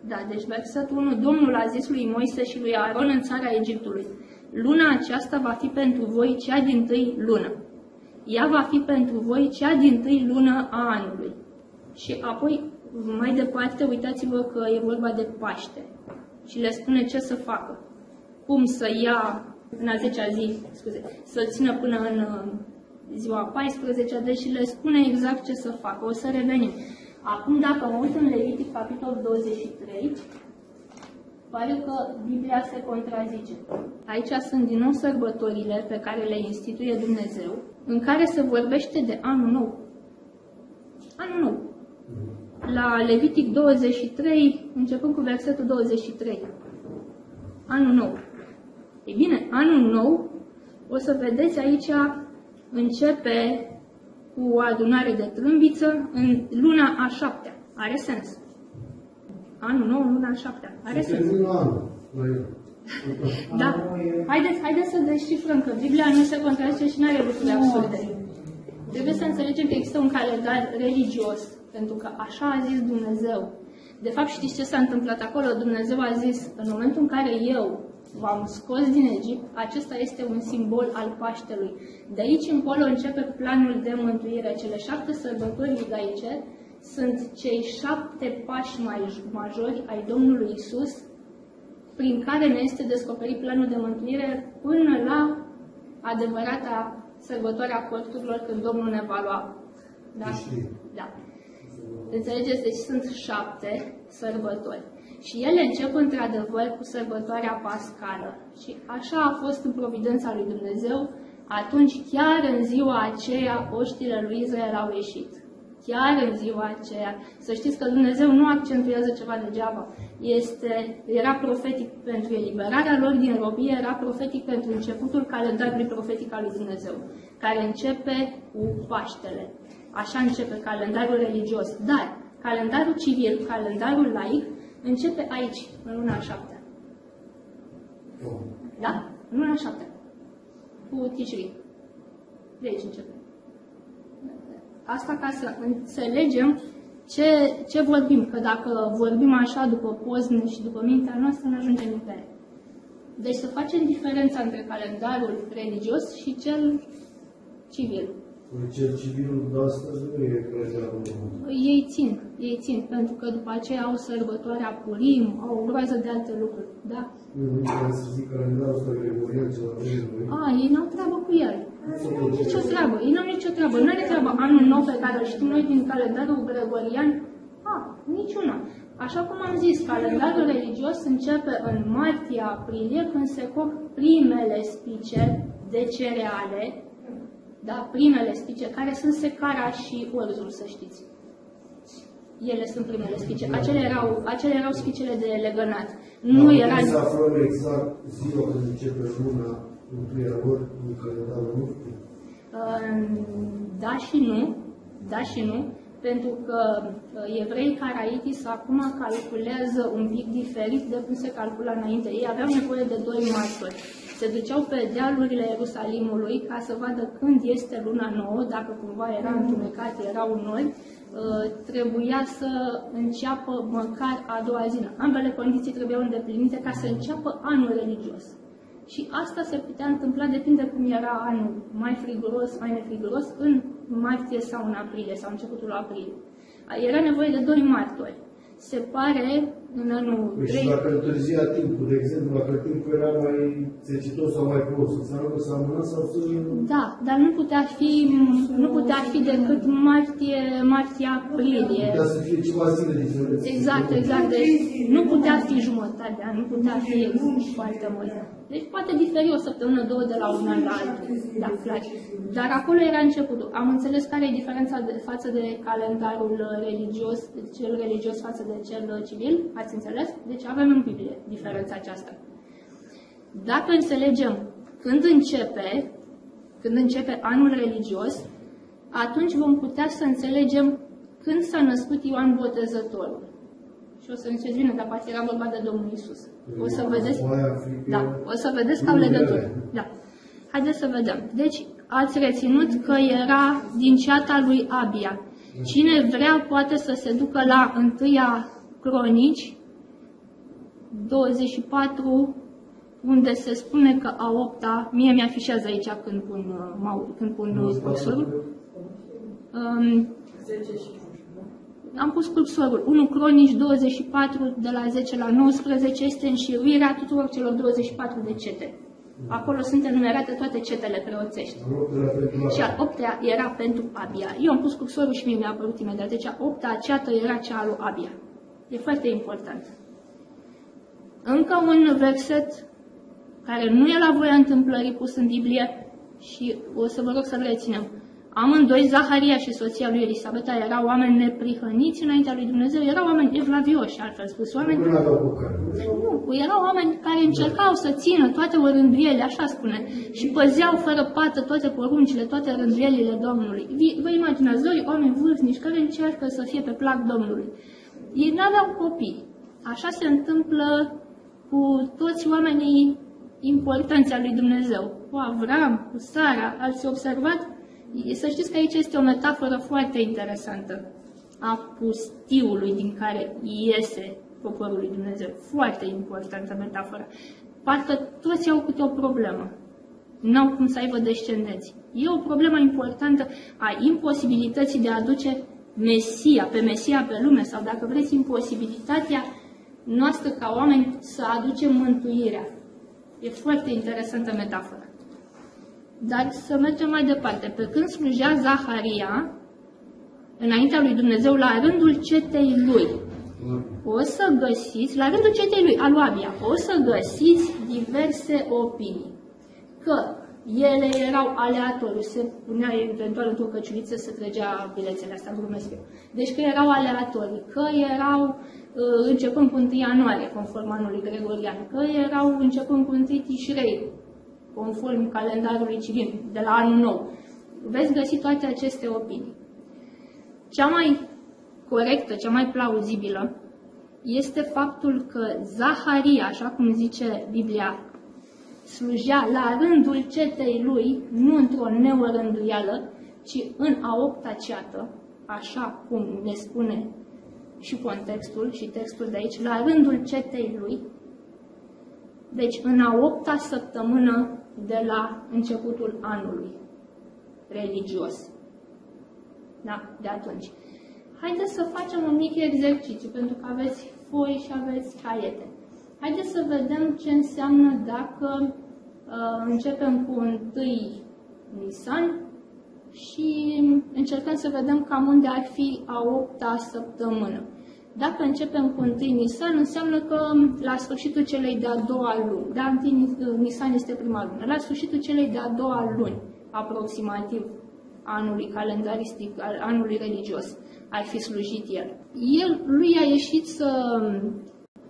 Da, deci versetul 1, Domnul a zis lui Moise și lui Aaron în țara Egiptului: luna aceasta va fi pentru voi cea dintâi lună. Ea va fi pentru voi cea dintâi lună a anului. Și apoi, mai departe, uitați-vă că e vorba de Paște. Și le spune ce să facă. Cum să ia în a 10-a zi, să-l țină până în ziua 14-a, deci le spune exact ce să facă. O să revenim. Acum, dacă mă uit în Levitic, capitolul 23, pare că Biblia se contrazice. Aici sunt din nou sărbătorile pe care le instituie Dumnezeu, în care se vorbește de anul nou. Anul nou. La Levitic 23, începând cu versetul 23. Anul nou. Ei bine, anul nou, o să vedeți aici începe cu o adunare de trâmbiță în luna a 7-a. Are sens. Anul nou, luna a 7-a. Are sens. Da. Haideți să descifrăm că Biblia nu se contrazice și nu are lucruri absurde. Trebuie să înțelegem că există un calendar religios, pentru că așa a zis Dumnezeu. De fapt, știți ce s-a întâmplat acolo? Dumnezeu a zis, în momentul în care eu v-am scos din Egipt, acesta este un simbol al Paștelui. De aici încolo începe planul de mântuire. Cele 7 sărbători iudaice sunt cei 7 pași majori ai Domnului Isus, prin care ne este descoperit planul de mântuire până la adevărata sărbătoare a corturilor, când Domnul ne va lua. Da? Da. Înțelegeți? Deci sunt 7 sărbători. Și ele încep într-adevăr cu sărbătoarea pascală. Și așa a fost în providența lui Dumnezeu. Atunci, chiar în ziua aceea, oștile lui Israel au ieșit. Chiar în ziua aceea. Să știți că Dumnezeu nu accentuează ceva degeaba. Era profetic pentru eliberarea lor din robie, era profetic pentru începutul calendarului profetic al lui Dumnezeu, care începe cu Paștele. Așa începe calendarul religios. Dar calendarul civil, calendarul laic, începe aici, în luna a 7-a. Da? În luna a 7-a. Cu Tishri. De aici începe. Asta ca să înțelegem ce vorbim. Că dacă vorbim așa după pozne și după mintea noastră, nu ajungem nicăieri. Deci să facem diferența între calendarul religios și cel civil. Cel civilul de astăzi nu e calendarul. Ei țin, pentru că după aceea au sărbătoarea Purim, au o groază de alte lucruri, da? Nu vreau să zic calendarul ăsta gregorian, ceva vreme. Ei n-au treabă cu el. Nicio treabă, ei n-au nicio treabă. Nu are treabă anul nou pe care îl știm noi din calendarul gregorian. Niciuna. Așa cum am zis, calendarul religios începe în martie-aprilie, când se coc primele spice de cereale, da, primele spice, care sunt secara și orzul, să știți. Ele sunt primele spice. Acele erau spicele de legănat. Nu era... Să aflăm exact ziua când începe luna întâia lor în calendarul nostru? Da și nu, pentru că evreii caraitis acum calculează un pic diferit de cum se calcula înainte. Ei aveau nevoie de 2 martori. Se duceau pe dealurile Ierusalimului ca să vadă când este luna nouă, dacă cumva era întunecat, erau nori, trebuia să înceapă măcar a doua zi. Ambele condiții trebuiau îndeplinite ca să înceapă anul religios. Și asta se putea întâmpla, depinde cum era anul, mai friguros, mai nefriguros, în martie sau în aprilie, sau începutul aprilie. Era nevoie de 2 martori. Se pare în anul 3... Și dacă întârzia timpul, de exemplu, dacă timpul era mai țecitos sau mai plos, înseamnă că s-a amânat sau să... Da, dar nu putea fi decât martie-aprilie. Putea să fie ceva zile diferențe. Exact. Deci nu putea fi jumătate de an, nu putea fi foarte mult. Deci poate diferi o săptămână, 2 de la un an la altul. Da, clar. Dar acolo era începutul. Am înțeles care e diferența față de calendarul religios, cel religios față de cel civil. Ați înțeles? Deci avem în Biblie diferența aceasta. Dacă înțelegem când începe anul religios, atunci vom putea să înțelegem când s-a născut Ioan Botezătorul. Și o să înțelegeți bine, dar poate era vorba de Domnul Iisus. O să vedeți? Da, o să vedeți că au legătură. Da. Haideți să vedem. Deci, ați reținut că era din ceata lui Abia. Cine vrea poate să se ducă la 1 Cronici 24, unde se spune că a 8-a, mie mi-afișează aici când pun cursorul. 10 și am pus cursorul. 1 Cronici 24, de la 10 la 19, este înșiruirea tuturor celor 24 de cete. Acolo sunt enumerate toate cetele preoțești. Și a 8-a era pentru Abia. Eu am pus cursorul și mie mi-a apărut imediat. Deci a 8-a ceată era cea a lui Abia. E foarte important. Încă un verset care nu e la voia întâmplării pus în Biblie și o să vă rog să-l reținem. Amândoi, Zaharia și soția lui Elisabeta, erau oameni neprihăniți înaintea lui Dumnezeu, erau oameni evlavioși, altfel spus, oameni... Nu aveau păcat. Nu, erau oameni care încercau să țină toate orânduielile, așa spune, și păzeau fără pată toate poruncile, toate rânduielile Domnului. Vă imaginați, doi oameni vârstnici care încearcă să fie pe plac Domnului. Ei n-aveau copii. Așa se întâmplă cu toți oamenii importanți al lui Dumnezeu. Cu Avram, cu Sara, ați observat? Să știți că aici este o metaforă foarte interesantă a pustiului din care iese poporul lui Dumnezeu. Foarte importantă metaforă. Parcă toți au câte o problemă. N-au cum să aibă descendenți. E o problemă importantă a imposibilității de a aduce Mesia, pe Mesia pe lume, sau dacă vreți, imposibilitatea noastră ca oameni să aducem mântuirea. E foarte interesantă metaforă. Dar să mergem mai departe. Pe când slujea Zaharia, înaintea lui Dumnezeu, la rândul cetei lui, o să găsiți, la rândul cetei lui, al lui Abia, o să găsiți diverse opinii. Că ele erau aleatoriu, se punea eventual într-o căciuliță să trăgea bilețele astea, glumesc eu. Deci că erau aleatorii, că erau începând cu 1 ianuarie, conform anului gregorian, că erau începând cu 1 Tișrei, conform calendarului civil, de la anul nou. Veți găsi toate aceste opinii. Cea mai corectă, cea mai plauzibilă, este faptul că Zaharia, așa cum zice Biblia, slujea la rândul cetei lui, nu într-o neorânduială, ci în a 8-a ceată, așa cum ne spune și contextul și textul de aici, la rândul cetei lui, deci în a 8-a săptămână de la începutul anului religios. Da, de atunci. Haideți să facem un mic exercițiu, pentru că aveți foi și aveți caiete. Haideți să vedem ce înseamnă dacă începem cu 1 Nisan și încercăm să vedem cam unde ar fi a 8-a săptămână. Dacă începem cu 1 Nisan, înseamnă că la sfârșitul celei de-a doua luni, da, 1 Nisan este prima lună, la sfârșitul celei de-a doua luni, aproximativ, anului calendaristic, al anului religios, ar fi slujit el. Lui a ieșit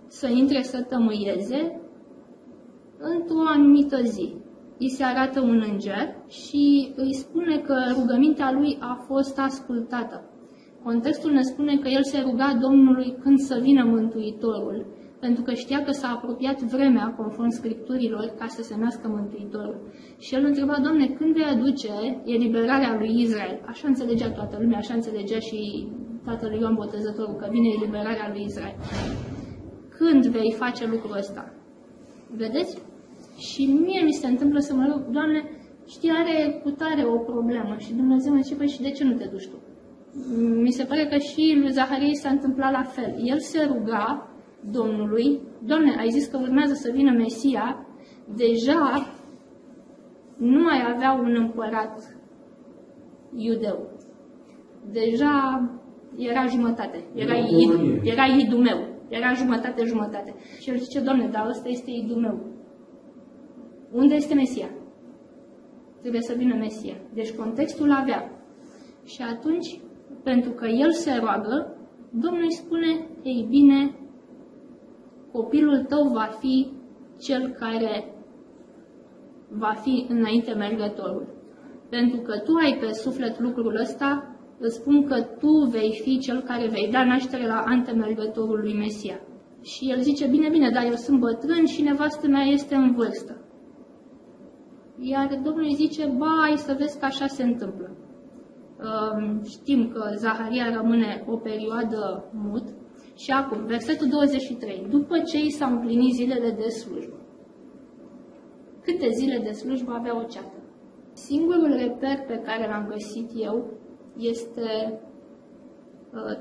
să intre să tămâieze într-o anumită zi. Îi se arată un înger și îi spune că rugămintea lui a fost ascultată. Contextul ne spune că el se ruga Domnului când să vină Mântuitorul, pentru că știa că s-a apropiat vremea, conform Scripturilor, ca să se nască Mântuitorul. Și el întreba, Doamne, când vei aduce eliberarea lui Israel? Așa înțelegea toată lumea, așa înțelegea și tatăl Ioan Botezătorul, că vine eliberarea lui Israel. Când vei face lucrul ăsta? Vedeți? Și mie mi se întâmplă să mă rog, Doamne, știi, are cu tare o problemă. Și Dumnezeu mă zice, păi și de ce nu te duci tu? Mi se pare că și lui Zaharia s-a întâmplat la fel. El se ruga Domnului, Doamne, ai zis că urmează să vină Mesia, deja nu mai avea un împărat iudeu. Deja era jumătate, era Idumeu, era jumătate. Și el zice, Doamne, dar ăsta este Idumeu. Unde este Mesia? Trebuie să vină Mesia. Deci contextul avea. Și atunci, pentru că el se roagă, Domnul îi spune, ei bine, copilul tău va fi cel care va fi înainte mergătorul. Pentru că tu ai pe suflet lucrul ăsta, îți spun că tu vei fi cel care vei da naștere la antemergătorul lui Mesia. Și el zice, bine, dar eu sunt bătrân și nevastă mea este în vârstă. Iar Domnul îi zice, hai să vezi că așa se întâmplă. Știm că Zaharia rămâne o perioadă mut. Și acum, versetul 23. După ce i s-au împlinit zilele de slujbă. Câte zile de slujbă avea o ceată? Singurul reper pe care l-am găsit eu este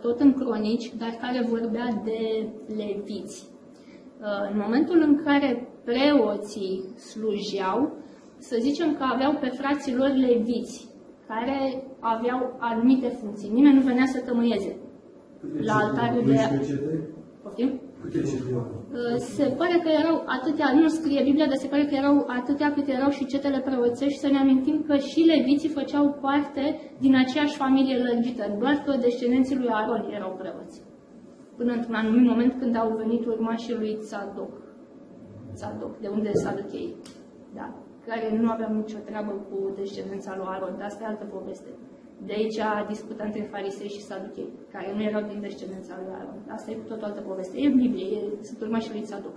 tot în Cronici, dar care vorbea de leviți. În momentul în care preoții slujeau, să zicem că aveau pe frații lor leviți, care aveau anumite funcții. Nimeni nu venea să tămâieze la altarul de... Poftim? Câte cetele? Se pare că erau atâtea, nu scrie Biblia, dar se pare că erau atâtea cât erau și cetele preoțești. Să ne amintim că și leviții făceau parte din aceeași familie lărgită, doar că descendenții lui Aron erau preoți. Până într-un anumit moment când au venit urmașii lui Tzadok, de unde Saduchei, da, care nu aveau nicio treabă cu descendența lui Aron, dar asta e altă poveste. De aici discută între farisei și Saduchei, care nu erau din descendența lui Aron. Asta e cu tot o altă poveste. E în Biblie, sunt urmașii lui Tzadok.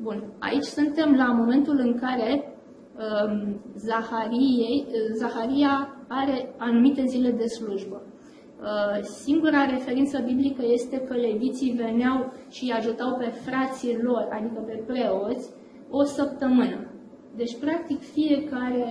Bun, aici suntem la momentul în care Zaharia are anumite zile de slujbă. Singura referință biblică este că leviții veneau și îi ajutau pe frații lor, adică pe preoți, o săptămână. Deci, practic, fiecare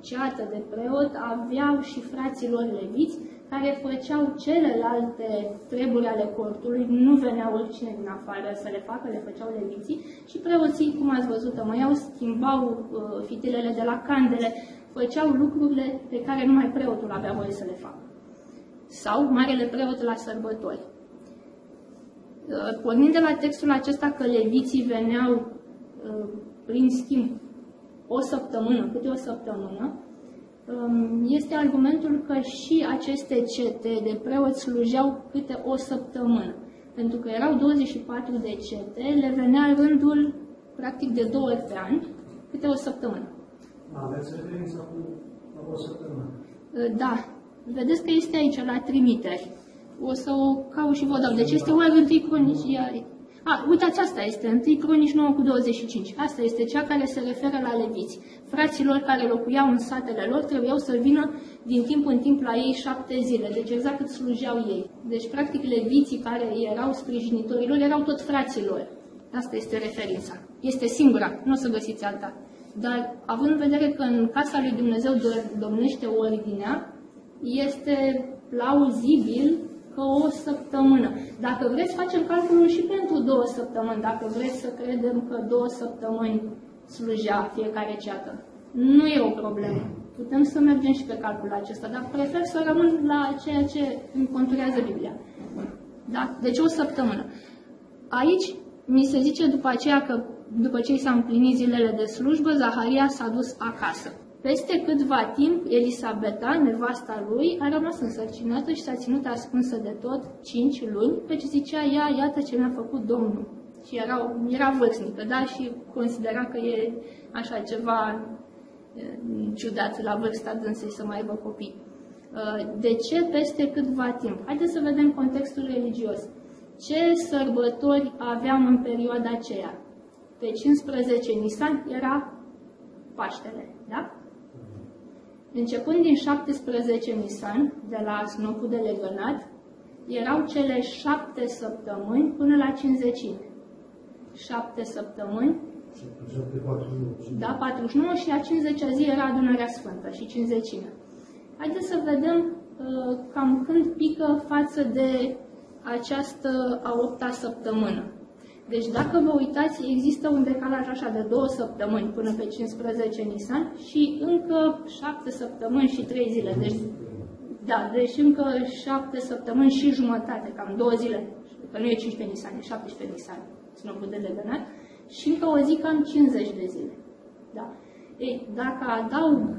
ceată de preot aveau și frații lor leviți care făceau celelalte treburi ale cortului, nu venea oricine din afară să le facă, le făceau leviții și preoții, cum ați văzut, tămăiau, schimbau fitilele de la candele, făceau lucrurile pe care numai preotul avea voie să le facă. Sau marele preot la sărbători. Pornind de la textul acesta că leviții veneau prin schimb o săptămână, câte o săptămână, este argumentul că și aceste cete de preoți slujeau câte o săptămână. Pentru că erau 24 de cete, le venea rândul practic de 2 ori pe an, câte o săptămână. Aveți referința cu o săptămână? Da. Vedeți că este aici, la trimiteri. O să o caut și vă dau. Deci este oare 1 Cronici. Uitați, asta este 1 Cronici 9:25. Asta este cea care se referă la leviți. Fraților care locuiau în satele lor trebuiau să vină din timp în timp la ei 7 zile. Deci exact cât slujeau ei. Deci practic leviții care erau sprijinitorilor erau tot fraților. Asta este referința. Este singura, nu o să găsiți alta. Dar având în vedere că în casa lui Dumnezeu domnește ordinea, este plauzibil că o săptămână. Dacă vreți, facem calculul și pentru 2 săptămâni, dacă vreți să credem că 2 săptămâni slujea fiecare ceată. Nu e o problemă. Putem să mergem și pe calculul acesta, dar prefer să rămân la ceea ce îmi conturează Biblia. Da? Deci o săptămână. Aici mi se zice după aceea că după ce i s-au împlinit zilele de slujbă, Zaharia s-a dus acasă. Peste câtva timp, Elisabeta, nevasta lui, a rămas însărcinată și s-a ținut ascunsă de tot 5 luni, căci zicea ea, iată ce mi-a făcut Domnul. Și era vârstnică, da? Și considera că e așa ceva ciudat la vârsta dânsei să mai aibă copii. De ce peste câtva timp? Haideți să vedem contextul religios. Ce sărbători aveam în perioada aceea? Pe 15 Nisan era Paștele, da? Începând din 17 Nisan, de la snopul de legănat, erau cele 7 săptămâni până la cinzecime. 7 săptămâni, 49. da, 49 și a 50-a zi era adunarea sfântă și cinzecimea. Haideți să vedem cam când pică față de această a 8-a săptămână. Deci dacă vă uitați, există un decalaj așa de 2 săptămâni până pe 15 Nisan și încă 7 săptămâni și 3 zile. Deci, da, deci încă 7 săptămâni și jumătate, cam 2 zile. Că nu e 15 Nisan, e 17 Nisan, snopul de legănat. Și încă o zi cam 50 de zile. Da. Ei, dacă adaug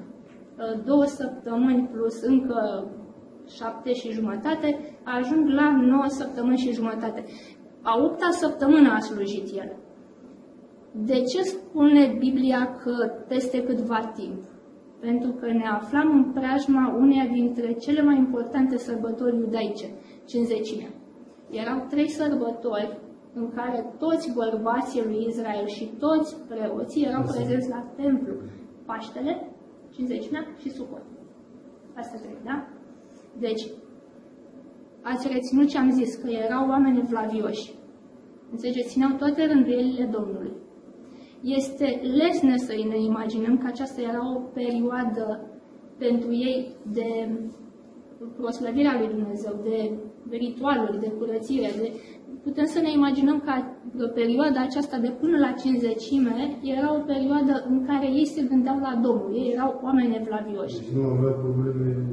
2 săptămâni plus încă 7 și jumătate, ajung la 9 săptămâni și jumătate. A 8-a săptămână a slujit el. De ce spune Biblia că peste câtva timp? Pentru că ne aflam în preajma uneia dintre cele mai importante sărbători iudaice, cinzecimea. Erau 3 sărbători în care toți bărbații lui Israel și toți preoții erau prezenți la templu. Paștele, cinzecimea și Sucot. Astea 3, da? Deci, ați reținut ce am zis, că erau oameni evlavioși. Înțelegeți, țineau toate rânduielile Domnului. Este lesne să ne imaginăm că aceasta era o perioadă pentru ei de proslăvirea lui Dumnezeu, de ritualuri, de curățire. Putem să ne imaginăm că perioada aceasta de până la cinzecime era o perioadă în care ei se gândeau la Domnul. Ei erau oameni evlavioși. Deci nu aveau probleme.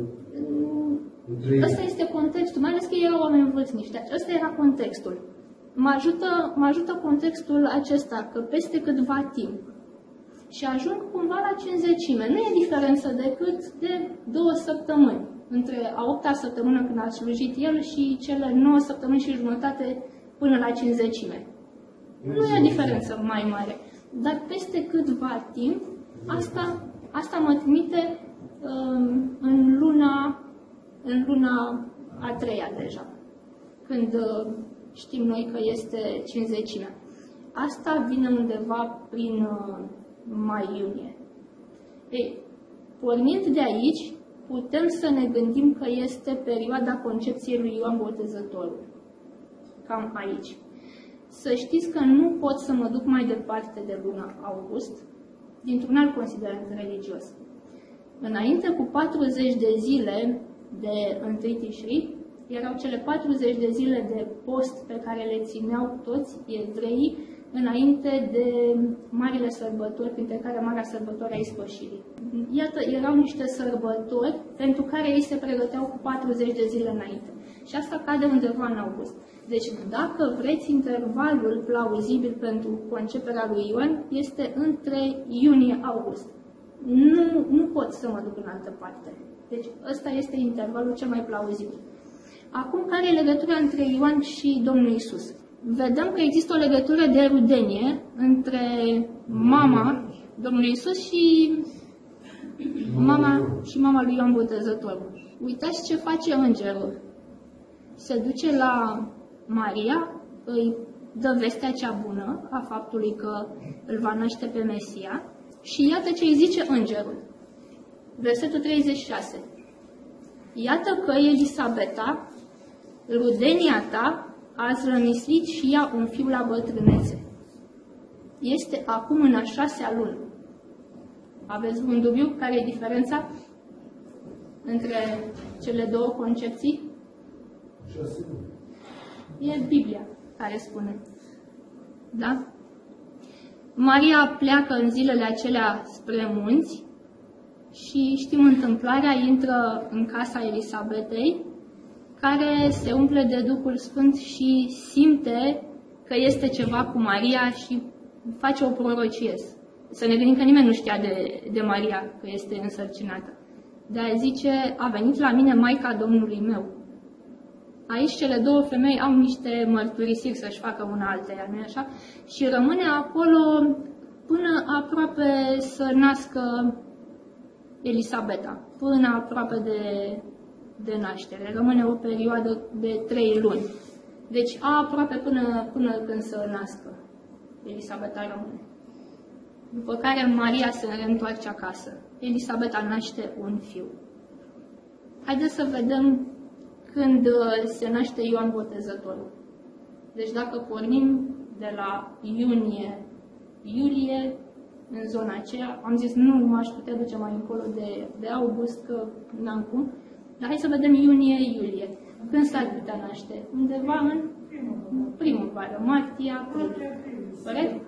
Ăsta este contextul, mai ales că erau oameni vârstnici. Deci ăsta era contextul. Mă ajută contextul acesta, că peste câtva timp și ajung cumva la cinzecime. Nu e diferență decât de 2 săptămâni, între a 8-a săptămână când a slujit el și cele 9 săptămâni și jumătate până la cinzecime. Nu e o diferență mai mare. Dar peste câtva timp, asta mă trimite în luna a 3-a deja, când știm noi că este cinzecimea. Asta vine undeva prin mai-iunie. Ei, pornind de aici, putem să ne gândim că este perioada concepției lui Ioan Botezătorul. Cam aici. Să știți că nu pot să mă duc mai departe de luna august, dintr-un alt considerent religios. Înainte cu 40 de zile de 1 Tishri, erau cele 40 de zile de post pe care le țineau toți evreii înainte de marile sărbători, printre care Marea Sărbătoare a Ispășirii. Iată, erau niște sărbători pentru care ei se pregăteau cu 40 de zile înainte. Și asta cade undeva în august. Deci, dacă vreți, intervalul plauzibil pentru conceperea lui Ioan este între iunie-august. Nu pot să mă duc în altă parte. Deci, ăsta este intervalul cel mai plauzibil. Acum, care e legătura între Ioan și Domnul Isus? Vedem că există o legătură de rudenie între mama Domnului Isus și mama lui Ioan Botezătorul. Uitați ce face îngerul. Se duce la Maria, îi dă vestea cea bună a faptului că îl va naște pe Mesia și iată ce îi zice îngerul. Versetul 36. Iată că Elisabeta, rudenia ta, a zlămislit și ea un fiu la bătrânețe. Este acum în a 6-a lună. Aveți un dubiu care e diferența între cele două concepții? 6 luni. E Biblia care spune. Da? Maria pleacă în zilele acelea spre munți și știm întâmplarea, intră în casa Elisabetei, care se umple de Duhul Sfânt și simte că este ceva cu Maria și face o prorocie. Să ne gândim că nimeni nu știa de Maria că este însărcinată. De-aia zice, a venit la mine Maica Domnului meu. Aici cele două femei au niște mărturisiri să-și facă una alteia, nu-i așa? Și rămâne acolo până aproape să nască Elisabeta, până aproape de naștere. Rămâne o perioadă de 3 luni. Deci aproape până când să nască Elisabeta rămâne. După care Maria se reîntoarce acasă. Elisabeta naște un fiu. Haideți să vedem când se naște Ioan Botezătorul. Deci dacă pornim de la iulie, în zona aceea, am zis nu m-aș putea duce mai încolo de august, că n-am cum, dar hai să vedem iunie-iulie. Când s-ar putea naște? Undeva în primăvară, martie-aprilie. Corect?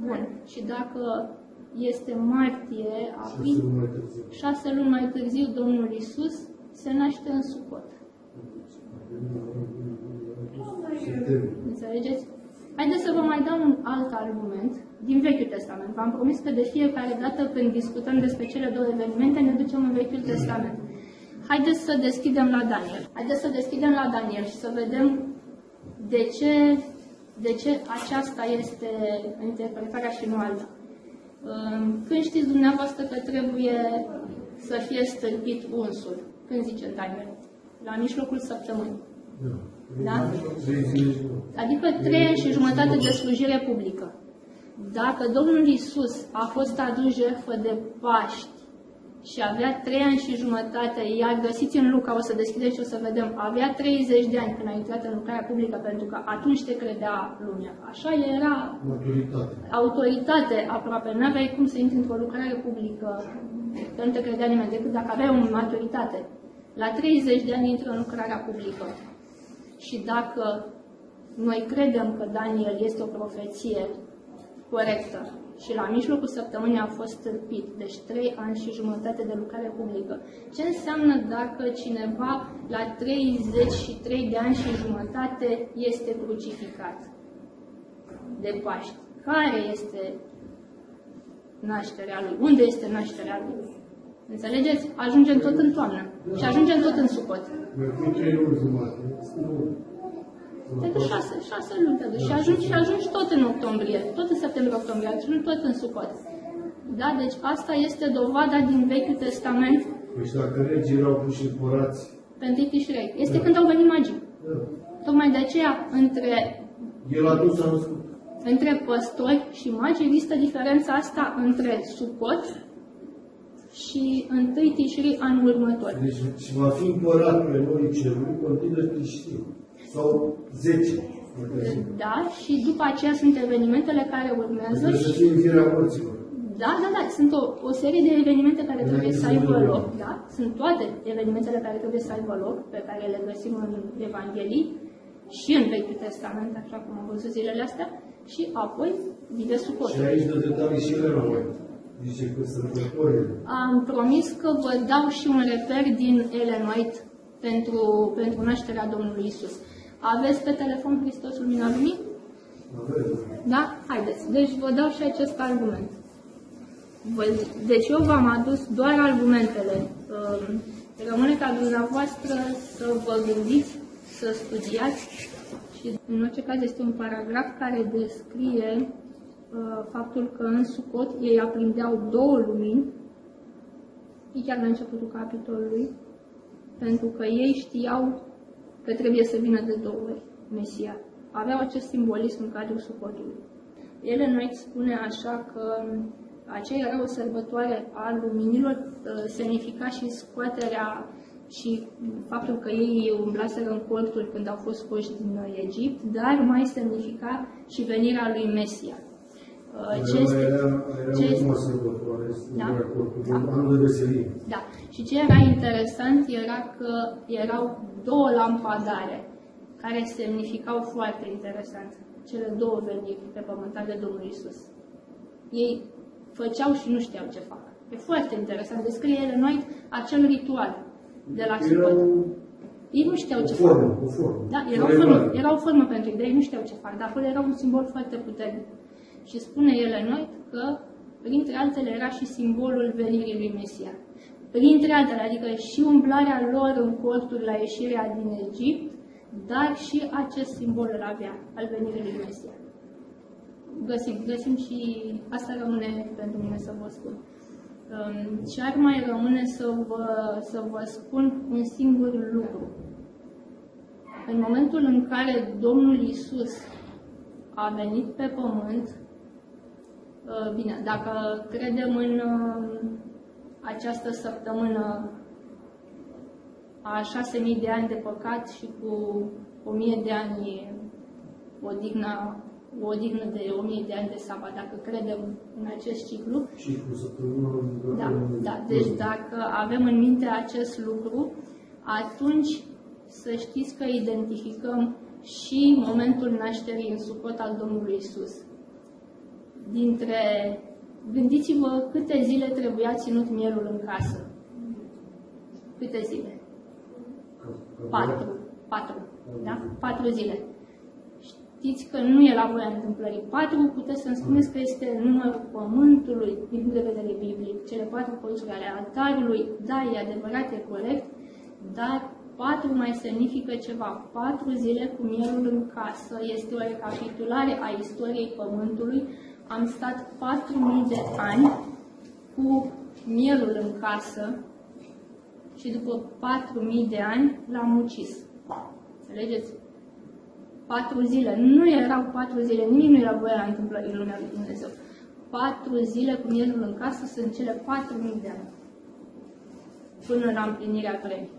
Bun. Și dacă este martie-aprilie, 6 luni mai târziu, Domnul Isus se naște în Sucot. Înțelegeți? Haideți să vă mai dau un alt argument din Vechiul Testament. V-am promis că de fiecare dată când discutăm despre cele două evenimente ne ducem în Vechiul Testament. Haideți să deschidem la Daniel. Haideți să deschidem la Daniel și să vedem de ce aceasta este interpretarea și nu alta. Când știți dumneavoastră că trebuie să fie stâlpit unsul? Când zice Daniel? La mijlocul săptămânii. Da? Adică 3 ani și jumătate de slujire publică. Dacă Domnul Isus a fost adus jertfă de Paști și avea 3 ani și jumătate, iar găsiți în Luca, o să deschideți și o să vedem, avea 30 de ani când a intrat în lucrarea publică, pentru că atunci te credea lumea. Așa era autoritate aproape. Nu aveai cum să intri într-o lucrare publică, că nu te credea nimeni, decât dacă aveai o maturitate. La 30 de ani intră în lucrarea publică. Și dacă noi credem că Daniel este o profeție corectă, și la mijlocul săptămânii a fost stâlpit, deci 3 ani și jumătate de lucrare publică. Ce înseamnă dacă cineva la 33 de ani și jumătate este crucificat de Paști? Care este nașterea lui? Unde este nașterea lui? Înțelegeți? Ajungem tot în toamnă și ajungem tot în Sucot. Mergând 3 luni jumate. Pentru 6 luni te duci și ajungi tot în octombrie, tot în septembrie-octombrie, ajungi tot în Sucot. Da? Deci asta este dovada din Vechiul Testament. Deci dacă regii erau puși în porați. Pentru Tișrei. Este când au venit magii. Da. Tocmai de aceea, El atunci s-a născut. între păstori și magi există diferența asta între Sucot și 1 Tișri anul următor. Deci și va fi împărat pe noi cerului, continuă Tișri. Sau 10. Da, și după aceea sunt evenimentele care urmează. Trebuie să fie învierea morților. Da, sunt o serie de evenimente care trebuie să aibă loc. Da? Sunt toate evenimentele care trebuie să aibă loc, pe care le găsim în Evanghelii și în Vechiul Testament, așa cum am văzut zilele astea, și apoi vine Sucotul. Și aici de detalii și ele rămân. Zice că sărbătorile. Am promis că vă dau și un reper din Ellen White pentru nașterea Domnului Isus. Aveți pe telefon Hristos Lumina Lumii? Da? Haideți. Deci vă dau și acest argument. Deci eu v-am adus doar argumentele. Rămâne ca dumneavoastră să vă gândiți, să studiați și în orice caz este un paragraf care descrie faptul că în Sucot ei aprindeau 2 lumini, chiar la începutul capitolului, pentru că ei știau că trebuie să vină de 2 ori Mesia. Aveau acest simbolism în cadrul Sucotului. Ellen White spune așa că aceea era o sărbătoare a luminilor, semnifica și scoaterea și faptul că ei umblaseră în corturi când au fost scoși din Egipt, dar mai semnifica și venirea lui Mesia. Era sărbătoare, anul de veselie. Da. Și ce era interesant era că erau 2 lampadare, care semnificau foarte interesant cele 2 veniri pe pământ ale Domnului Isus. Ei făceau și nu știau ce fac. E foarte interesant. Descrie ele noi acel ritual de la Sucot. Ei nu știau ce fac. O formă. Da, era o formă pentru ei, ei nu știau ce fac, dar acolo era un simbol foarte puternic. Și spune Ellen White că, printre altele, era și simbolul venirii lui Mesia. Printre altele, adică și umblarea lor în corturi la ieșirea din Egipt, dar și acest simbol îl avea, al venirii lui Mesia. Găsim și asta rămâne pentru mine să vă spun. Și ar mai rămâne să vă spun un singur lucru. În momentul în care Domnul Iisus a venit pe pământ, bine, dacă credem în această săptămână a 6.000 de ani de păcat și cu 1.000 de ani o odihnă de 1.000 de ani de sabat, dacă credem în acest ciclu. Și cu săptămână. Da. Deci dacă avem în minte acest lucru, atunci să știți că identificăm și momentul nașterii în Sucot al Domnului Isus. Gândiți-vă câte zile trebuia ținut mielul în casă. Câte zile? 4. Da? 4 zile. Știți că nu e la voia întâmplării. 4 puteți să-mi spuneți că este numărul pământului din punct de vedere biblic. Cele 4 colțuri ale altarului, da, e adevărat, e corect, dar 4 mai semnifică ceva. 4 zile cu mielul în casă este o recapitulare a istoriei pământului. Am stat 4.000 de ani cu mielul în casă și după 4.000 de ani l-am ucis. Înțelegeți? 4 zile. Nu erau 4 zile, nimic nu era voia întâmplării în lumea lui Dumnezeu. 4 zile cu mielul în casă sunt cele 4.000 de ani. Până la împlinirea vremii.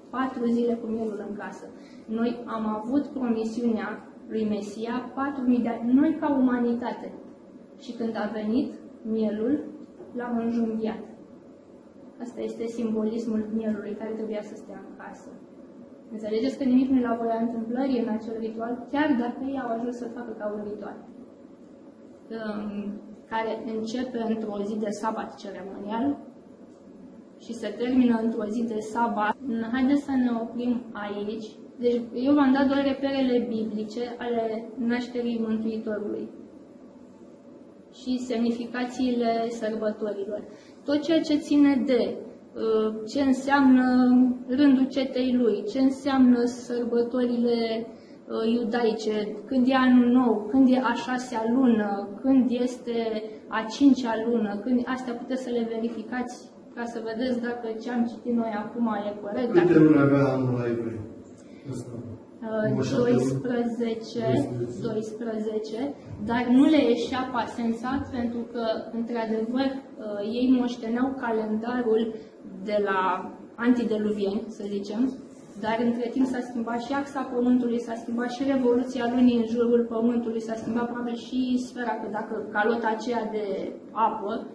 4 zile cu mielul în casă. Noi am avut promisiunea lui Mesia 4.000 de ani, noi ca umanitate. Și când a venit mielul, l-am înjunghiat. Asta este simbolismul mielului care trebuia să stea în casă. Înțelegeți că nimic nu e la voia întâmplării în acel ritual, chiar dacă ei au ajuns să facă ca un ritual. care începe într-o zi de sabat ceremonial și se termină într-o zi de sabat. Haideți să ne oprim aici. Deci eu v-am dat doar reperele biblice ale nașterii Mântuitorului și semnificațiile sărbătorilor. Tot ceea ce ține de ce înseamnă rândul cetei lui, ce înseamnă sărbătorile iudaice, când e anul nou, când e a 6-a lună, când este a 5-a lună, când astea puteți să le verificați ca să vedeți dacă ce am citit noi acum e corect. Câte luni avea anul la evrei? 12, dar nu le ieșea pasența pentru că, într-adevăr, ei moșteneau calendarul de la antideluvieni, să zicem, dar între timp s-a schimbat și axa Pământului, s-a schimbat și revoluția lunii în jurul Pământului, s-a schimbat probabil și sfera, că dacă calota aceea de apă,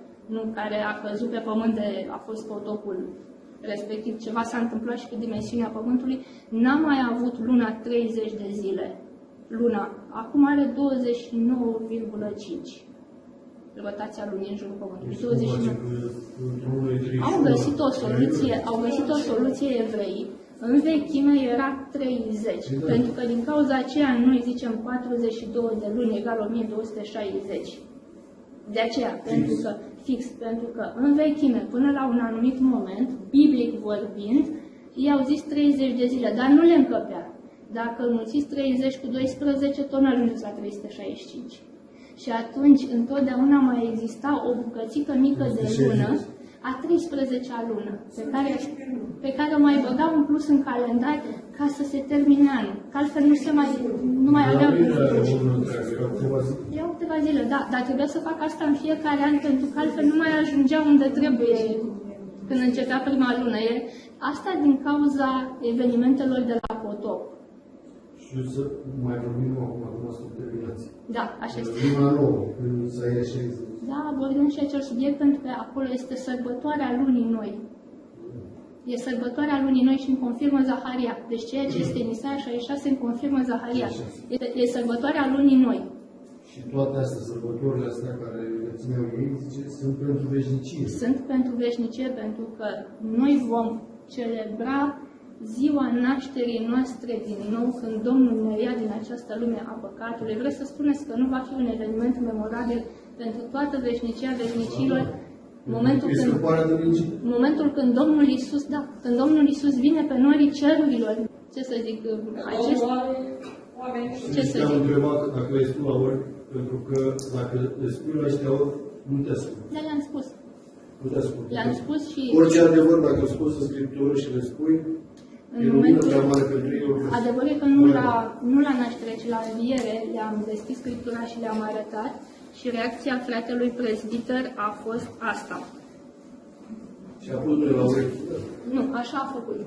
care a căzut pe Pământ, a fost potopul respectiv, ceva s-a întâmplat și cu dimensiunea Pământului, n-a mai avut luna 30 de zile. Luna acum are 29,5. Rotația lunii în jurul Pământului. 29. Au găsit o soluție evreii. În vechime era 30, pentru că din cauza aceea noi zicem 42 de luni egal 1260. De aceea, pentru că în vechime, până la un anumit moment, biblic vorbind, ei au zis 30 de zile, dar nu le încăpea. Dacă înmulțiți 30 cu 12, tot nu ajungeți la 365. Și atunci, întotdeauna mai exista o bucățică mică de lună, a 13-a lună, pe care o mai băgau în plus în calendar ca să se termine anul. Că altfel nu mai aveau. Erau câteva zile, da, dar trebuia să fac asta în fiecare an, pentru că altfel nu mai ajungeau unde trebuie când începea prima lună. Asta din cauza evenimentelor de la potop. Și să mai vorbim acum să terminați. Da, așa este. Luna nouă, când s-a ieșit. Da, vorbim și acel subiect pentru că acolo este sărbătoarea lunii noi. E sărbătoarea lunii noi și îmi confirmă Zaharia. Deci ceea ce este în Isaia 66 îmi confirmă Zaharia. E sărbătoarea lunii noi. Și toate astea, sărbătorile astea care le țineau ei, zice, sunt pentru veșnicie. Sunt pentru veșnicie pentru că noi vom celebra ziua nașterii noastre din nou, când Domnul ne ia din această lume a păcatului. Vreau să spuneți că nu va fi un eveniment memorabil pentru toată veșnicia veșnicilor, momentul când Domnul Iisus, când Domnul Iisus vine pe norii cerurilor, ce să zic, ce să zic? Te-am întrebat dacă le spui la ori, pentru că dacă le spui la ăștia ori, nu te ascult. Da, le-am spus. Nu te ascult. Le-am spus și... Orice adevăr, dacă îl spus în Scriptură și le spui, în momentul adevărul e că nu la naștere, ci la înviere le-am deschis Scriptura și le-am arătat și reacția fratelui prezbiter a fost asta. Și a pus la urechi? Nu, așa a făcut.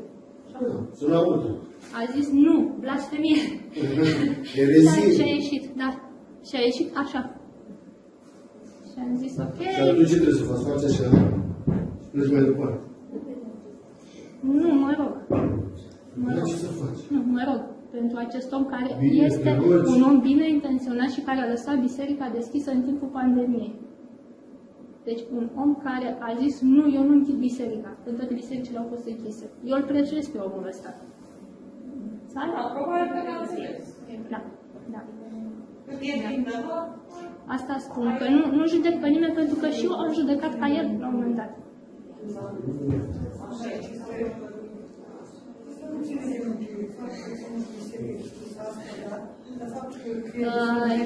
Să-l audă. A zis nu, blasfemie. Erezie. Și a ieșit, da. Și a ieșit așa. Și am zis ok. Și atunci ce trebuie să faci? Faci așa? Pleci mai departe. Nu, mă rog. Ce să faci? Nu, mă rog. Pentru acest om care este un om bine intenționat și care a lăsat biserica deschisă în timpul pandemiei. Deci un om care a zis, nu, eu nu închid biserica, când toate bisericile au fost închise. Eu îl prețuiesc pe omul ăsta. Probabil că ne-am înțeles. Da, da. Da. Asta spun, că nu judec pe nimeni, pentru că și eu am judecat ca el la un moment dat.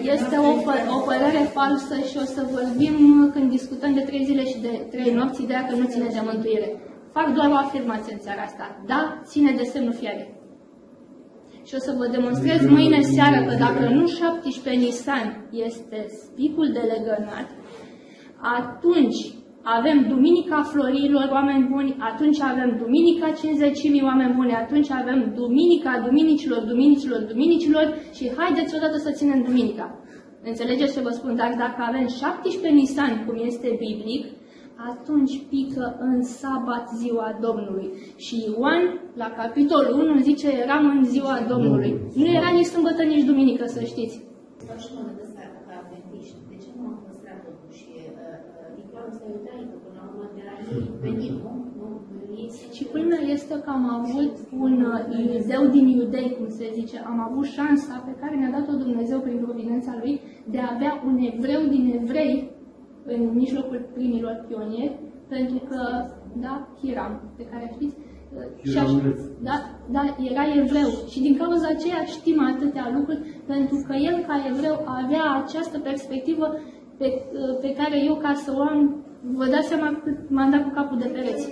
Este o părere falsă și o să vorbim când discutăm de 3 zile și de 3 nopți, ideea că nu ține de mântuire. Fac doar o afirmație în seara asta. Da, ține de semnul fiarei. Și o să vă demonstrez mâine seară că dacă nu 17 Nisan este spicul de legănat, atunci avem Duminica Florilor, oameni buni, atunci avem Duminica Cinzecimii, oameni buni, atunci avem Duminica Duminicilor și haideți odată să ținem Duminica. Înțelegeți ce vă spun? Dar dacă avem 17 Nisan, cum este biblic, atunci pică în sabat ziua Domnului. Și Ioan, la capitolul 1, zice, eram în ziua Domnului. Nu era nici sâmbătă, nici duminică, să știți. Sau și monedă ca adventiști. De ce nu am păstrat totuși diplomul ăsta iudaică până la urmă de la ei venit, nu? Și culmea este că am avut un zeu din iudei, cum se zice, am avut șansa pe care ne-a dat-o Dumnezeu prin providența Lui de a avea un evreu din evrei în mijlocul primilor pionieri, pentru că, da, Hiram, pe care știți, da, era evreu și din cauza aceea știm atâtea lucruri, pentru că el ca evreu avea această perspectivă pe care eu, ca să o am, vă dați seama cât m-am dat cu capul de pereți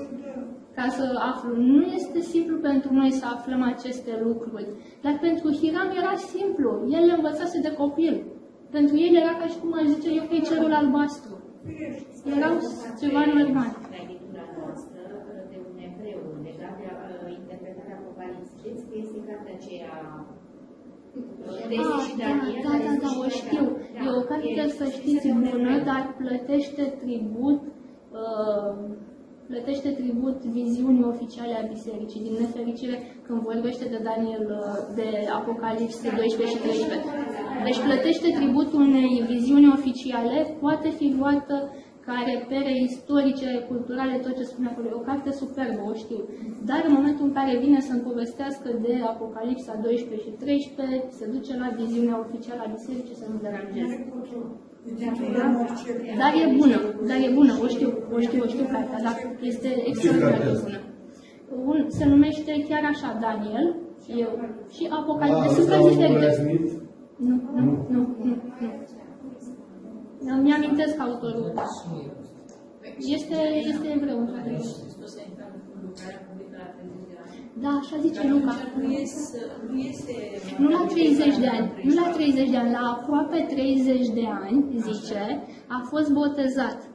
ca să aflu. Nu este simplu pentru noi să aflăm aceste lucruri, dar pentru Hiram era simplu, el le învățase de copil. Pentru el era ca și cum aș zice eu că e cerul albastru. Erau ceva normal. De un evreu legat de interpretarea Apocalipsei, știți că este cartea aceea Da, o știu. E o carte, să știți, bună, dar plătește tribut viziunii oficiale a bisericii. Din nefericire, când vorbește de Daniel, de Apocalipse 12 și 13. Deci plătește tribut unei viziuni oficiale, poate fi luată ca repere istorice, culturale, tot ce spune acolo. E o carte superbă, o știu. Dar în momentul în care vine să-mi povestească de Apocalipsa 12 și 13, se duce la viziunea oficială a bisericii să nu deranjeze. Dar e bună, o știu cartea, dar este extraordinar de bună. Se numește chiar așa, Daniel, și Apocalipsa. Sunt cărți diferite. Nu. Mi-amintesc autorul. Este evreu, într-adevăr. Da, așa zice Luca. Nu la 30 de ani. Nu la 30 de ani, la aproape 30 de ani, zice, a fost botezat.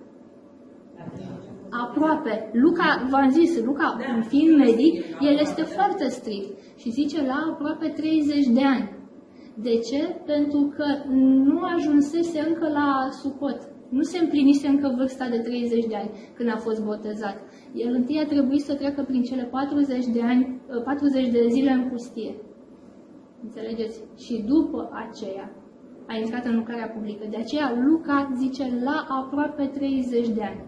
Aproape. Luca, v-am zis, Luca, fiind medic, el este foarte strict. Și zice la aproape 30 de ani. De ce? Pentru că nu ajunsese încă la Sucot. Nu se împlinise încă vârsta de 30 de ani când a fost botezat. El întâi a trebuit să treacă prin cele 40 de zile în pustie. Înțelegeți? Și după aceea a intrat în lucrarea publică. De aceea Luca zice la aproape 30 de ani.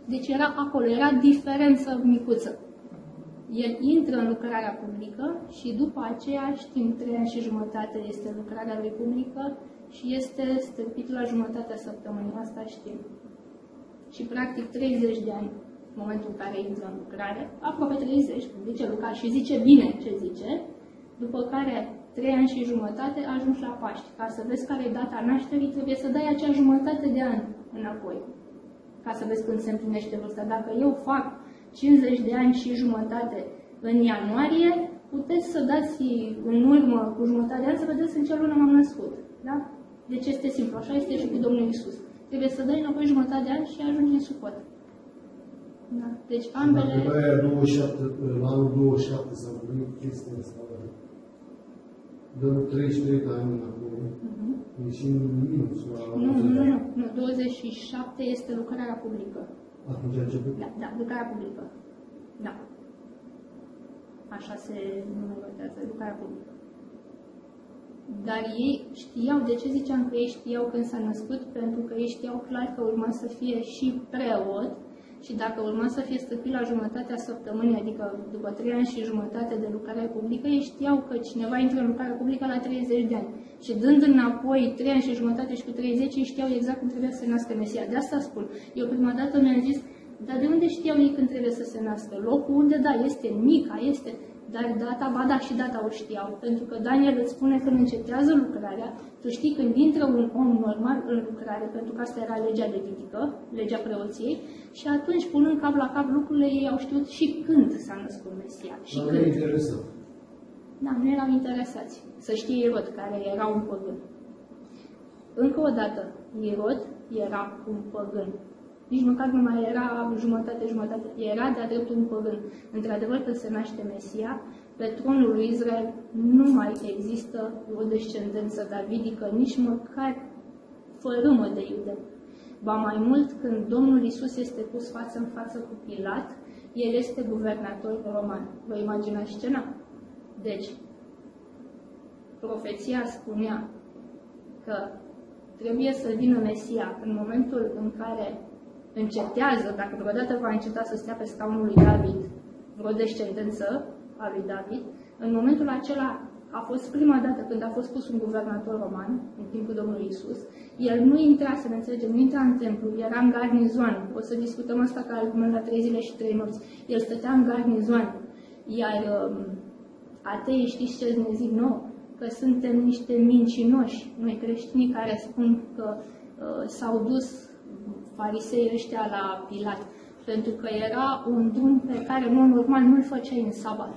Deci era acolo, era diferență micuță. El intră în lucrarea publică și după aceea, știm, 3 ani și jumătate este lucrarea lui publică și este stârpit la jumătatea săptămânii, asta știm. Și practic 30 de ani, în momentul în care intră în lucrare, aproape 30, cum zice Luca, și zice bine ce zice, după care 3 ani și jumătate ajungi la Paști. Ca să vezi care e data nașterii, trebuie să dai acea jumătate de ani înapoi, ca să vezi când se împlinește vârsta. Dacă eu fac 50 de ani și jumătate în ianuarie, puteți să dați în urmă cu jumătate de ani să vedeți în ce lună m-am născut. Da? Deci este simplu, așa este și cu Domnul Iisus. Trebuie să dai înapoi jumătate de ani și ajungi în Sucot. Da. Deci ambele... Dacă aia 27, la anul 27 s-a întâlnit chestia asta, dăm 33 de ani înapoi, ieșim minus la... Nu, 27 este lucrarea publică. Atunci a început? Da, lucrarea publică. Da. Așa se numerotează, lucrarea publică. Dar ei știau, de ce ziceam că ei știau când s-a născut? Pentru că ei știau clar că urma să fie și preot și dacă urma să fie stăpit la jumătatea săptămânii, adică după 3 ani și jumătate de lucrare publică, ei știau că cineva intră în lucrare publică la 30 de ani. Și dând înapoi 3 ani și jumătate și cu 30, ei știau exact cum trebuia să se nască Mesia. De asta spun. Eu prima dată mi-am zis, dar de unde știau ei când trebuie să se nască? Locul unde, da, este Mica, este... Dar data, ba da, și data o știau, pentru că Daniel îți spune când încetează lucrarea, tu știi când intră un om normal în lucrare, pentru că asta era legea levitică, legea preoției, și atunci, punând cap la cap lucrurile, ei au știut și când s-a născut Mesia. Și dar când. nu e interesant. Da, nu erau interesați. Să știe Irod, care era un păgân. Încă o dată, Irod era un păgân. Nici măcar nu mai era jumătate, era de-a dreptul un păgân. Într-adevăr, când se naște Mesia, pe tronul lui Israel nu mai există o descendență davidică, nici măcar fărâmă de iudeu. Ba mai mult, când Domnul Iisus este pus față în față cu Pilat, el este guvernator roman. Vă imaginați scena? Deci, profeția spunea că trebuie să vină Mesia în momentul în care încetează, dacă vreodată va înceta să stea pe scaunul lui David, vreo descendență a lui David, în momentul acela a fost prima dată când a fost pus un guvernator roman, în timpul Domnului Isus. El nu intra, să ne înțelegem, nu intra în templu, era în garnizon. O să discutăm asta ca argument la 3 zile și 3 nopți. El stătea în garnizon. Iar ateii, știți ce ne zic nouă? Că suntem niște mincinoși, noi creștinii care spun că s-au dus farisei ăștia la Pilat, pentru că era un drum pe care, în mod normal, nu-l făceai în sabat.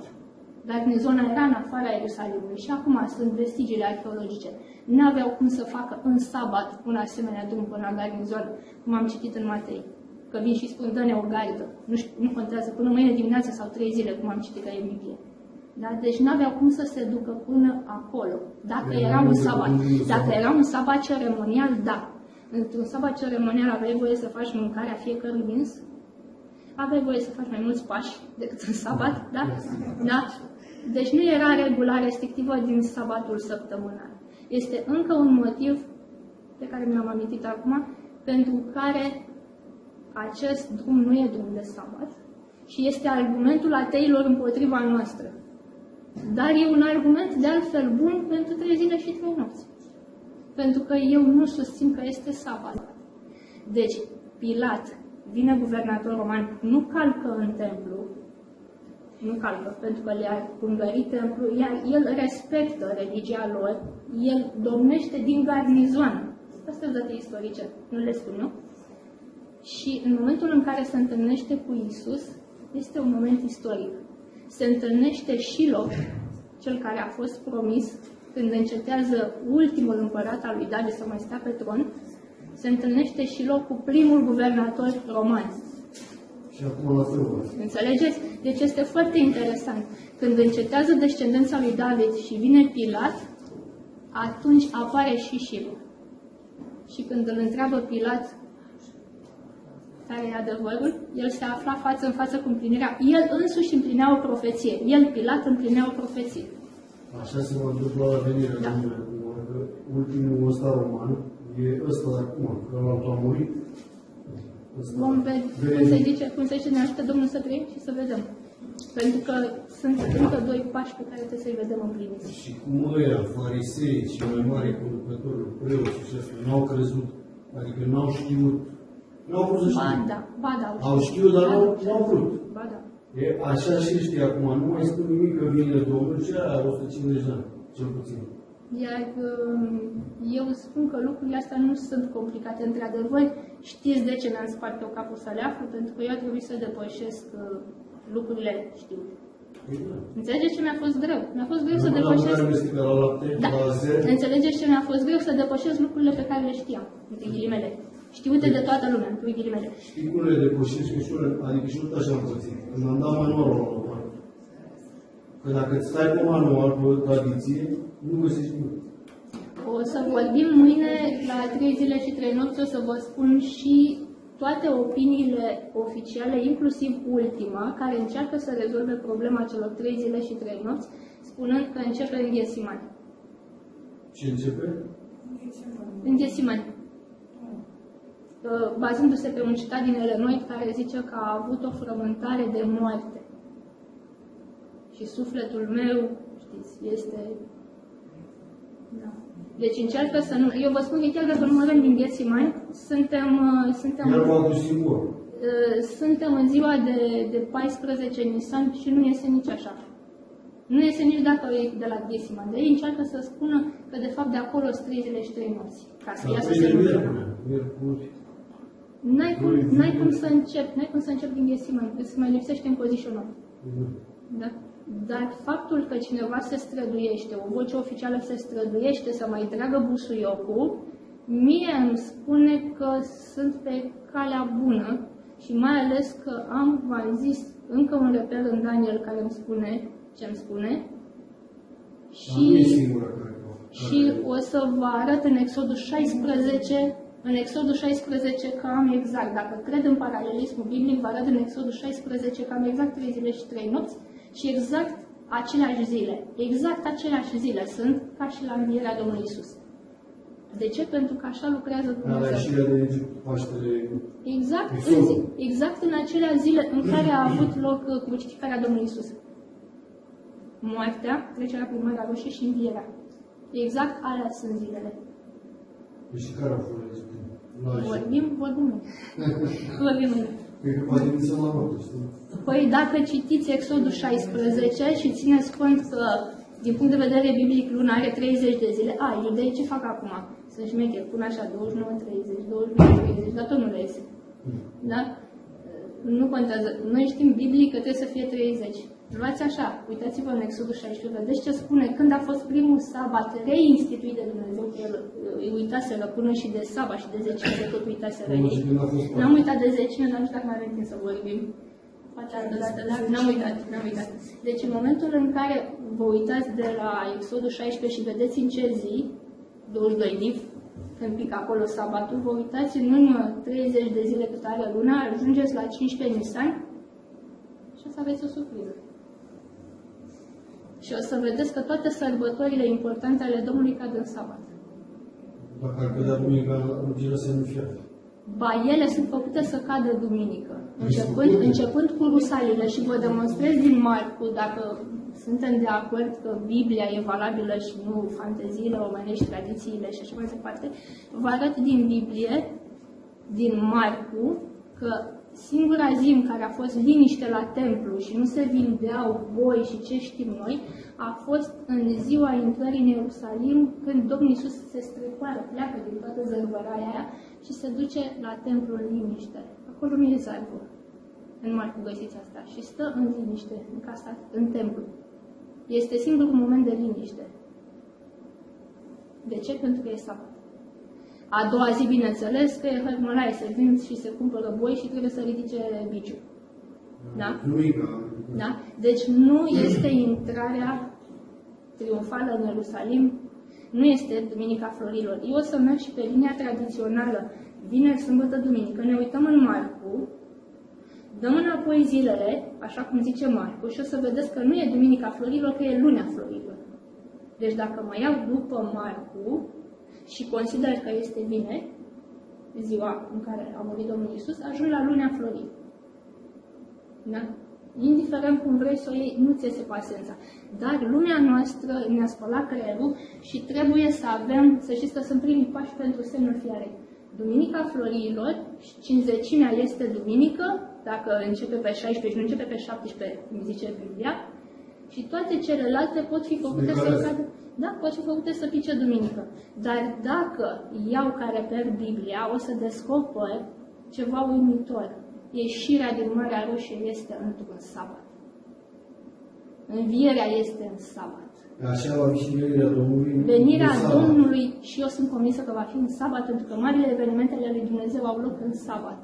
Garnizona era în afara Ierusalimului și acum sunt vestigiile arheologice. N-aveau cum să facă în sabat un asemenea drum până la garnizon, cum am citit în Matei. Că vin și spun, dă-ne o gardă. Nu contează, până mâine dimineață sau 3 zile, cum am citit la în Biblie. Da? Deci n-aveau cum să se ducă până acolo. Dacă era un sabat. Dacă era un sabat ceremonial, da. Într-un sabat ceremonial aveai voie să faci mâncarea fiecărui minț? Aveai voie să faci mai mulți pași decât în sabat, da? Da? Deci nu era regula restrictivă din sabatul săptămânal. Este încă un motiv pe care mi l-am amintit acum, pentru care acest drum nu e drum de sabat și este argumentul ateilor împotriva noastră. Dar e un argument de altfel bun pentru 3 zile și 3 nopți. Pentru că eu nu susțin că este sabat. Deci, Pilat, vine guvernator roman, nu calcă în templu, nu calcă, pentru că le-a pângărit templu, iar el respectă religia lor, el domnește din garnizoană. Astea sunt date istorice, nu le spun eu. Și în momentul în care se întâlnește cu Isus, este un moment istoric. Se întâlnește Șilo, cel care a fost promis, când încetează ultimul împărat al lui David să mai stea pe tron, se întâlnește Șilo cu primul guvernator roman. Și acum la fel. Înțelegeți? Deci este foarte interesant. Când încetează descendența lui David și vine Pilat, atunci apare și Șilo. Și când îl întreabă Pilat care e adevărul, el se afla față în față cu împlinirea. El însuși împlinea o profeție. El, Pilat, împlinea o profeție. Așa se va întâmpla la venirea Domnului. Ultimul ăsta roman e ăsta de acum, că l-a murit. Vom vedea cum se zice, ne ajută Domnul să trăim și să vedem. Pentru că sunt încă 2 pași pe care trebuie să-i vedem împliniți. Și cum ăia, farisei și mai mari conducători, preoți și așa, n-au crezut, adică n-au știut, n-au vrut să știe. Ba da. Au știut, dar n-au vrut. Ba da. E, așa și știi acum, nu mai spun nimic că vine Domnul și aia 150 de ani, cel puțin. Iar eu spun că lucrurile astea nu sunt complicate. Într-adevăr, știți de ce mi-am spart eu capul să le aflu? Pentru că eu a trebuit să depășesc lucrurile știute. Înțelegeți ce mi-a fost greu? Mi-a fost greu să depășesc... Da. Înțelegeți ce mi-a fost greu să depășesc lucrurile pe care le știam, între ghilimele. Știute de toată lumea, între ghilimele. Știi cum le depășești, adică și tot așa am pățit. Când am dat manualul la o parte. Că dacă îți stai pe manual, pe tradiție, nu găsești nimic. O să vorbim mâine la 3 zile și 3 nopți, o să vă spun și toate opiniile oficiale, inclusiv ultima, care încearcă să rezolve problema celor 3 zile și 3 nopți, spunând că începe în Ghesimani. Ce începe? În Ghesimani. Bazându-se pe un citat din Elenoid care zice că a avut o frământare de moarte. Și sufletul meu, știți, este... Da. Deci încearcă să nu... Eu vă spun că chiar dacă numărăm din Ghesimani, suntem în ziua de 14 Nisan și nu iese nici așa. Nu iese nici dacă e de la Ghesimani. De ei încearcă să spună că de fapt de acolo sunt 3 zile și 3 nopți. Ca să iasă să nu N-ai cum să începi din Ghesimani, îți mai lipsește încă o zi și o noapte. Da? Dar faptul că cineva se străduiește, o voce oficială se străduiește să mai tragă busuiocul, mie îmi spune că sunt pe calea bună și mai ales că am, v-am zis, încă un reper în Daniel care îmi spune ce îmi spune. Și o să vă arăt în Exodul 16, că am exact, dacă cred în paralelismul biblic, vă arăt în Exodul 16 că am exact 3 zile și 3 nopți și exact aceleași zile. Exact aceleași zile sunt ca și la învierea Domnului Isus. De ce? Pentru că așa lucrează La Dumnezeu. ieșirea de Egipt, Paștele. Exact în acelea zile în care a avut loc crucificarea Domnului Isus. Moartea, trecerea prin Marea Roșie și învierea. Exact alea sunt zilele. Deci care au fost rezultate? Vorbim noi. Cred că poate nu se la noapte, știi? Păi dacă citiți Exodul 16 și țineți cont că, din punct de vedere biblic, luna are 30 de zile, iudeii ce fac acum? Să șmecher, pun așa 29, 30, 29, 30, dar tot nu le iese. Da? Nu contează. Noi știm biblic că trebuie să fie 30. Luați așa, uitați-vă în Exodul 16, vedeți ce spune. Când a fost primul sabat reinstituit de Dumnezeu, că el îi uitaseră până și de sabat și de zecime, de tot uitaseră ei. N-am uitat de zecime, dar nu știu dacă mai avem timp să vorbim. Face altă dată, dar n-am uitat. Deci în momentul în care vă uitați de la Exodul 16 și vedeți în ce zi, 22 Niv, când pică acolo sabatul, vă uitați în urmă 30 de zile cât are luna, ajungeți la 15 Nisan și o să aveți o surpriză. Și o să vedeți că toate sărbătorile importante ale Domnului cad în sabat. Dacă ar cădea duminica, rugile să nu fie. Ba, ele sunt făcute să cadă duminică, începând cu rusalile și vă demonstrez din Marcu, dacă suntem de acord că Biblia e valabilă și nu fanteziile omenești, tradițiile și așa mai departe, vă arăt din Biblie, din Marcu, că singura zi în care a fost liniște la templu și nu se vindeau boi și ce știm noi, a fost în ziua intrării în Ierusalim, când Domnul Iisus se strecoară, pleacă din toată zărbăraia aia și se duce la templu în liniște. Acolo nu e zarvă. În Marcu găsiți asta. Și stă în liniște, în casa, în templu. Este singurul moment de liniște. De ce? Pentru că e sabat. A doua zi, bineînțeles, că e hărmălaie, se vând și se cumpără boi și trebuie să ridice biciu. Da? Da? Deci nu este intrarea triumfală în Ierusalim, nu este Duminica Florilor. Eu o să merg și pe linia tradițională, vineri, sâmbătă, duminică, ne uităm în Marcu, dăm înapoi zilele, așa cum zice Marcu, și o să vedeți că nu e Duminica Florilor, că e Lunea Florilor. Deci dacă mă iau după Marcu și consider că este vineri, ziua în care a murit Domnul Iisus, ajung la Lunea Florilor. Da? Indiferent cum vrei să o iei, nu-ți iese pasența. Dar lumea noastră ne-a spălat creierul și trebuie să avem, să știți că sunt primii pași pentru semnul fiarei. Duminica Florilor, cinzecimea este duminică, dacă începe pe 16 și nu începe pe 17, cum zice Biblia, și toate celelalte pot fi făcute să cadă. Da, pot fi făcute să pice duminică. Dar dacă iau ca reper Biblia, o să descoper ceva uimitor. Ieșirea din Marea Roșie este într-un sabat. Învierea este în sabat. Așa va fi și venirea Domnului. Venirea Domnului, și eu sunt convinsă că va fi în sabat, pentru că marile evenimente ale lui Dumnezeu au loc în sabat.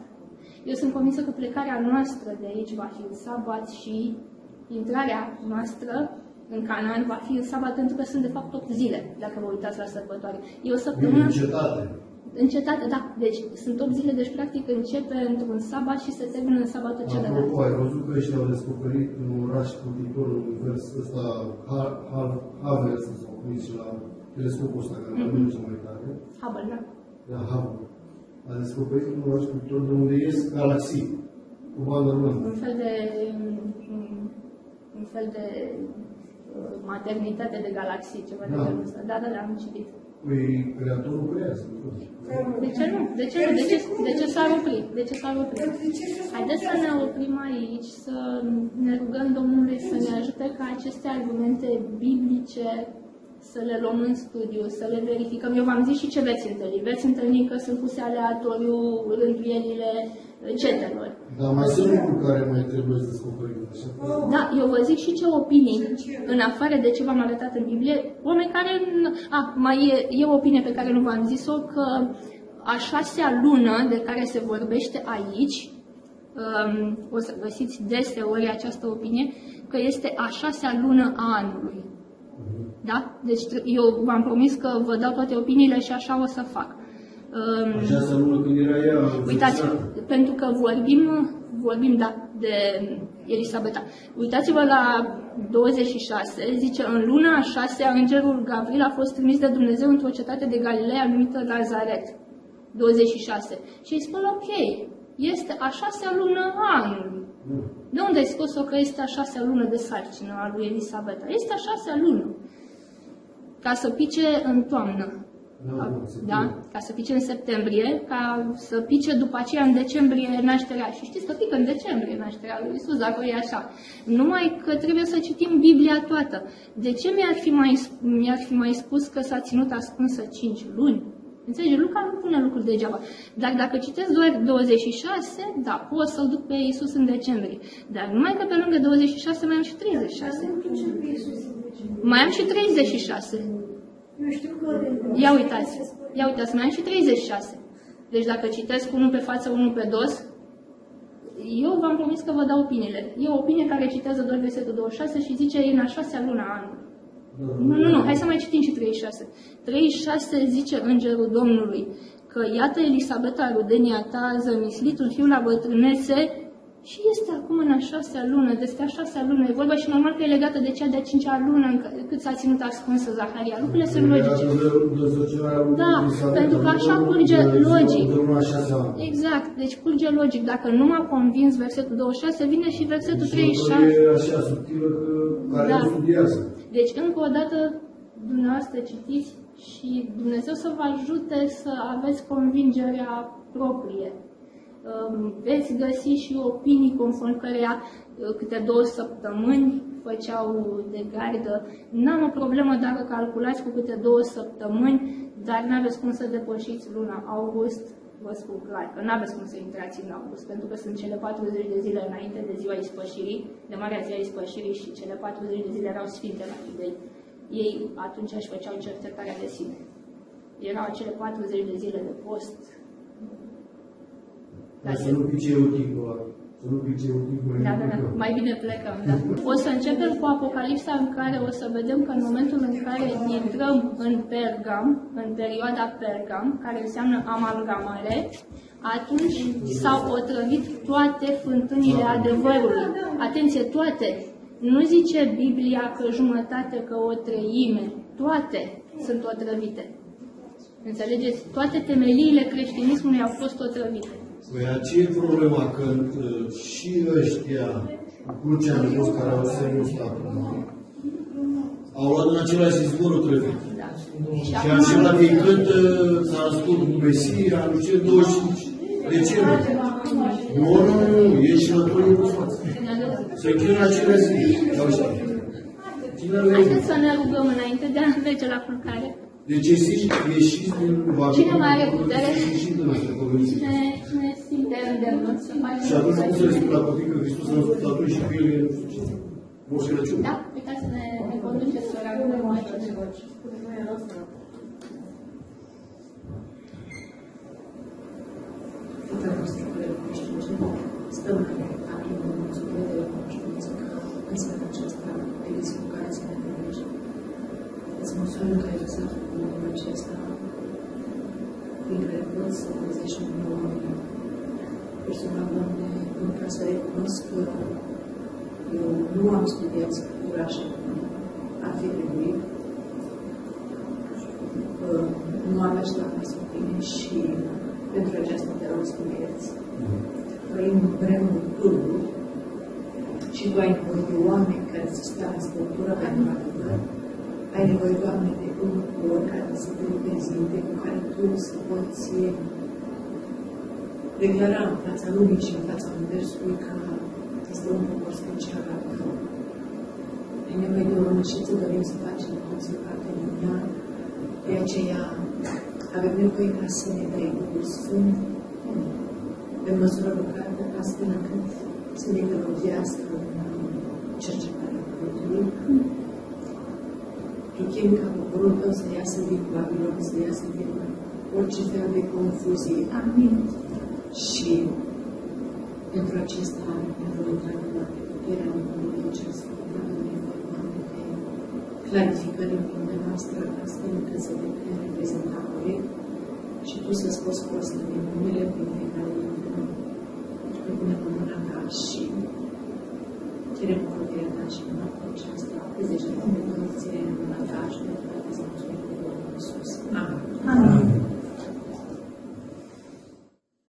Eu sunt convinsă că plecarea noastră de aici va fi în sabat și intrarea noastră în Canaan va fi în sabat, pentru că sunt de fapt 8 zile, dacă vă uitați la sărbătoare. E o săptămână... În cetate, da. Deci sunt 8 zile, deci practic începe într-un sabat și se termină în sabatul celălalt. Apropo, ai văzut că ăștia au descoperit un oraș cu viitorul univers ăsta, Hubble, sau cum zice, la telescopul ăsta, care mai merge mai tare. Hubble, da. Da, Hubble. A descoperit un oraș cu viitor de unde ies galaxii, cu bandă rulată. Un fel de maternitate de galaxii, ceva de genul ăsta. Da, am citit. Păi, creatorul creează. De ce nu? De ce s-ar opri? Haideți să ne oprim aici, să ne rugăm Domnului să ne ajute ca aceste argumente biblice să le luăm în studiu, să le verificăm. Eu v-am zis și ce veți întâlni. Veți întâlni că sunt puse aleatoriu rânduielile cetelor. Dar mai sunt lucruri care mai trebuie să descoperim. Da, eu vă zic și ce opinii, în afară de ce v-am arătat în Biblie, oameni care... mai e o opinie pe care nu v-am zis-o, că a 6-a lună de care se vorbește aici, o să găsiți deseori această opinie, că este a 6-a lună a anului. Da? Deci eu v-am promis că vă dau toate opiniile și așa o să fac. Așa să lună când era ea... Uitați, pentru că vorbim, da, de Elisabeta. Uitați-vă la 26, zice, în luna a 6-a, îngerul Gavril a fost trimis de Dumnezeu într-o cetate de Galileea numită Nazaret. 26. Și îi spun, ok, este a 6-a lună a anului. De unde ai scos-o că este a 6-a lună de sarcină a lui Elisabeta? Este a 6-a lună. Ca să pice în toamnă. Da? Ca să pice în septembrie, ca să pice după aceea în decembrie nașterea. Și știți că pică în decembrie nașterea lui Iisus, dacă e așa. Numai că trebuie să citim Biblia toată. De ce mi-ar fi mai spus că s-a ținut ascunsă 5 luni? Înțelegi? Luca nu pune lucruri degeaba. Dar dacă citesc doar 26, da, pot să-l duc pe Iisus în decembrie. Dar numai că pe lângă 26 mai am și 36. Mai am și 36. Eu știu că... Ia uitați, mai am și 36. Deci dacă citesc unul pe față, unul pe dos, eu v-am promis că vă dau opiniile. E o opinie care citează doar versetul 26 și zice e în a 6-a lună a anului. Nu, hai să mai citim și 36. 36 zice îngerul Domnului că iată Elisabeta, rudenia ta, zămislitul fiul la bătrânețe, și este acum în a 6-a lună, despre a 6-a lună. E vorba și normal că e legată de cea de-a 5-a lună cât s-a ținut ascunsă Zaharia. Lucrurile sunt logice. Da, pentru că așa curge logic. Exact, deci curge logic. Dacă nu m-a convins versetul 26, vine și versetul 36. E așa subtilă care nu studiază. Deci, încă o dată, dumneavoastră citiți și Dumnezeu să vă ajute să aveți convingerea proprie. Veți găsi și opinii conform căreia câte 2 săptămâni făceau de gardă. N-am o problemă dacă calculați cu câte 2 săptămâni, dar n-aveți cum să depășiți luna august, vă spun clar, că n-aveți cum să intrați în august, pentru că sunt cele 40 de zile înainte de ziua ispășirii, de Marea Zi a Ispășirii și cele 40 de zile erau sfinte la iudei. Ei atunci își făceau cercetarea de sine. Erau acele 40 de zile de post. Să nu pice euticul ăla. Să nu pice euticul ăla. Da. Mai bine plecăm, da. O să începem cu Apocalipsa în care o să vedem că în momentul în care intrăm în Pergam, în perioada Pergam, care înseamnă amalgamare, atunci s-au otrăvit toate fântânile adevărului. Atenție, toate! Nu zice Biblia că jumătate, că o treime. Toate sunt otrăvite. Înțelegeți? Toate temeliile creștinismului au fost otrăvite. Păi ce e problema? Că și ăștia cu crucea în jos care au semnul statului au luat în același izvor otrăvit. Da. Și acela de când s-a născut Mesia, nu știu, 25 decembrie. Nu, e și lătorii cu față. Se închină în acelea zi. Haideți să ne rugăm înainte de a merge la culcare. Deci ieșiți din Babilon. Cine mai are putere? Cine simte îndemnul să facă? Și atunci cum să zic la copii că Hristos a născut atunci și pe el Moș Crăciun? Da, uitați să ne conduceți să rugăm aici. Tata noastră care ești în cer, stăm acum în mulțumire de la conștiință că în seara aceasta ai zis cu care să ne privești. Îți mulțumim că ai lăsat cuvântul acesta prin care poți să găsești un nou oameni. Personal, Doamne, îmi vreau să recunosc că eu nu am studiat Scriptura așa cum ar fi trebuit, că nu am așteptat să bine și pentru aceasta te rog să mă ierți. Trăim în vremuri tulburi și Tu ai nevoie de oameni care să stea în Scriptură pentru adevăr. Ai nevoie, Doamne, de un cor care să te reprezinte, cu care Tu să poți declara în fața lumii și în fața universului că este un popor special al Tău. Ai nevoie de urmă și Ți dorim să facem toți parte din ea. De aceea avem nevoie ca să ne dai Duhul Sfânt pe măsură pe care astfel încât să ne călăuzească în cercetarea Cuvântului. Tu chemi ca poporul Tău să iasă din Babilon, să iasă din orice fel de confuzie. Amin. Și pentru acesta avem nevoie de puterea Duhului cel Sfânt, avem nevoie de clarificări în mintea noastră, astfel încât să te putem reprezenta corect și Tu să scoți prostă din numele prin care îi punem mâna Ta și și noapte.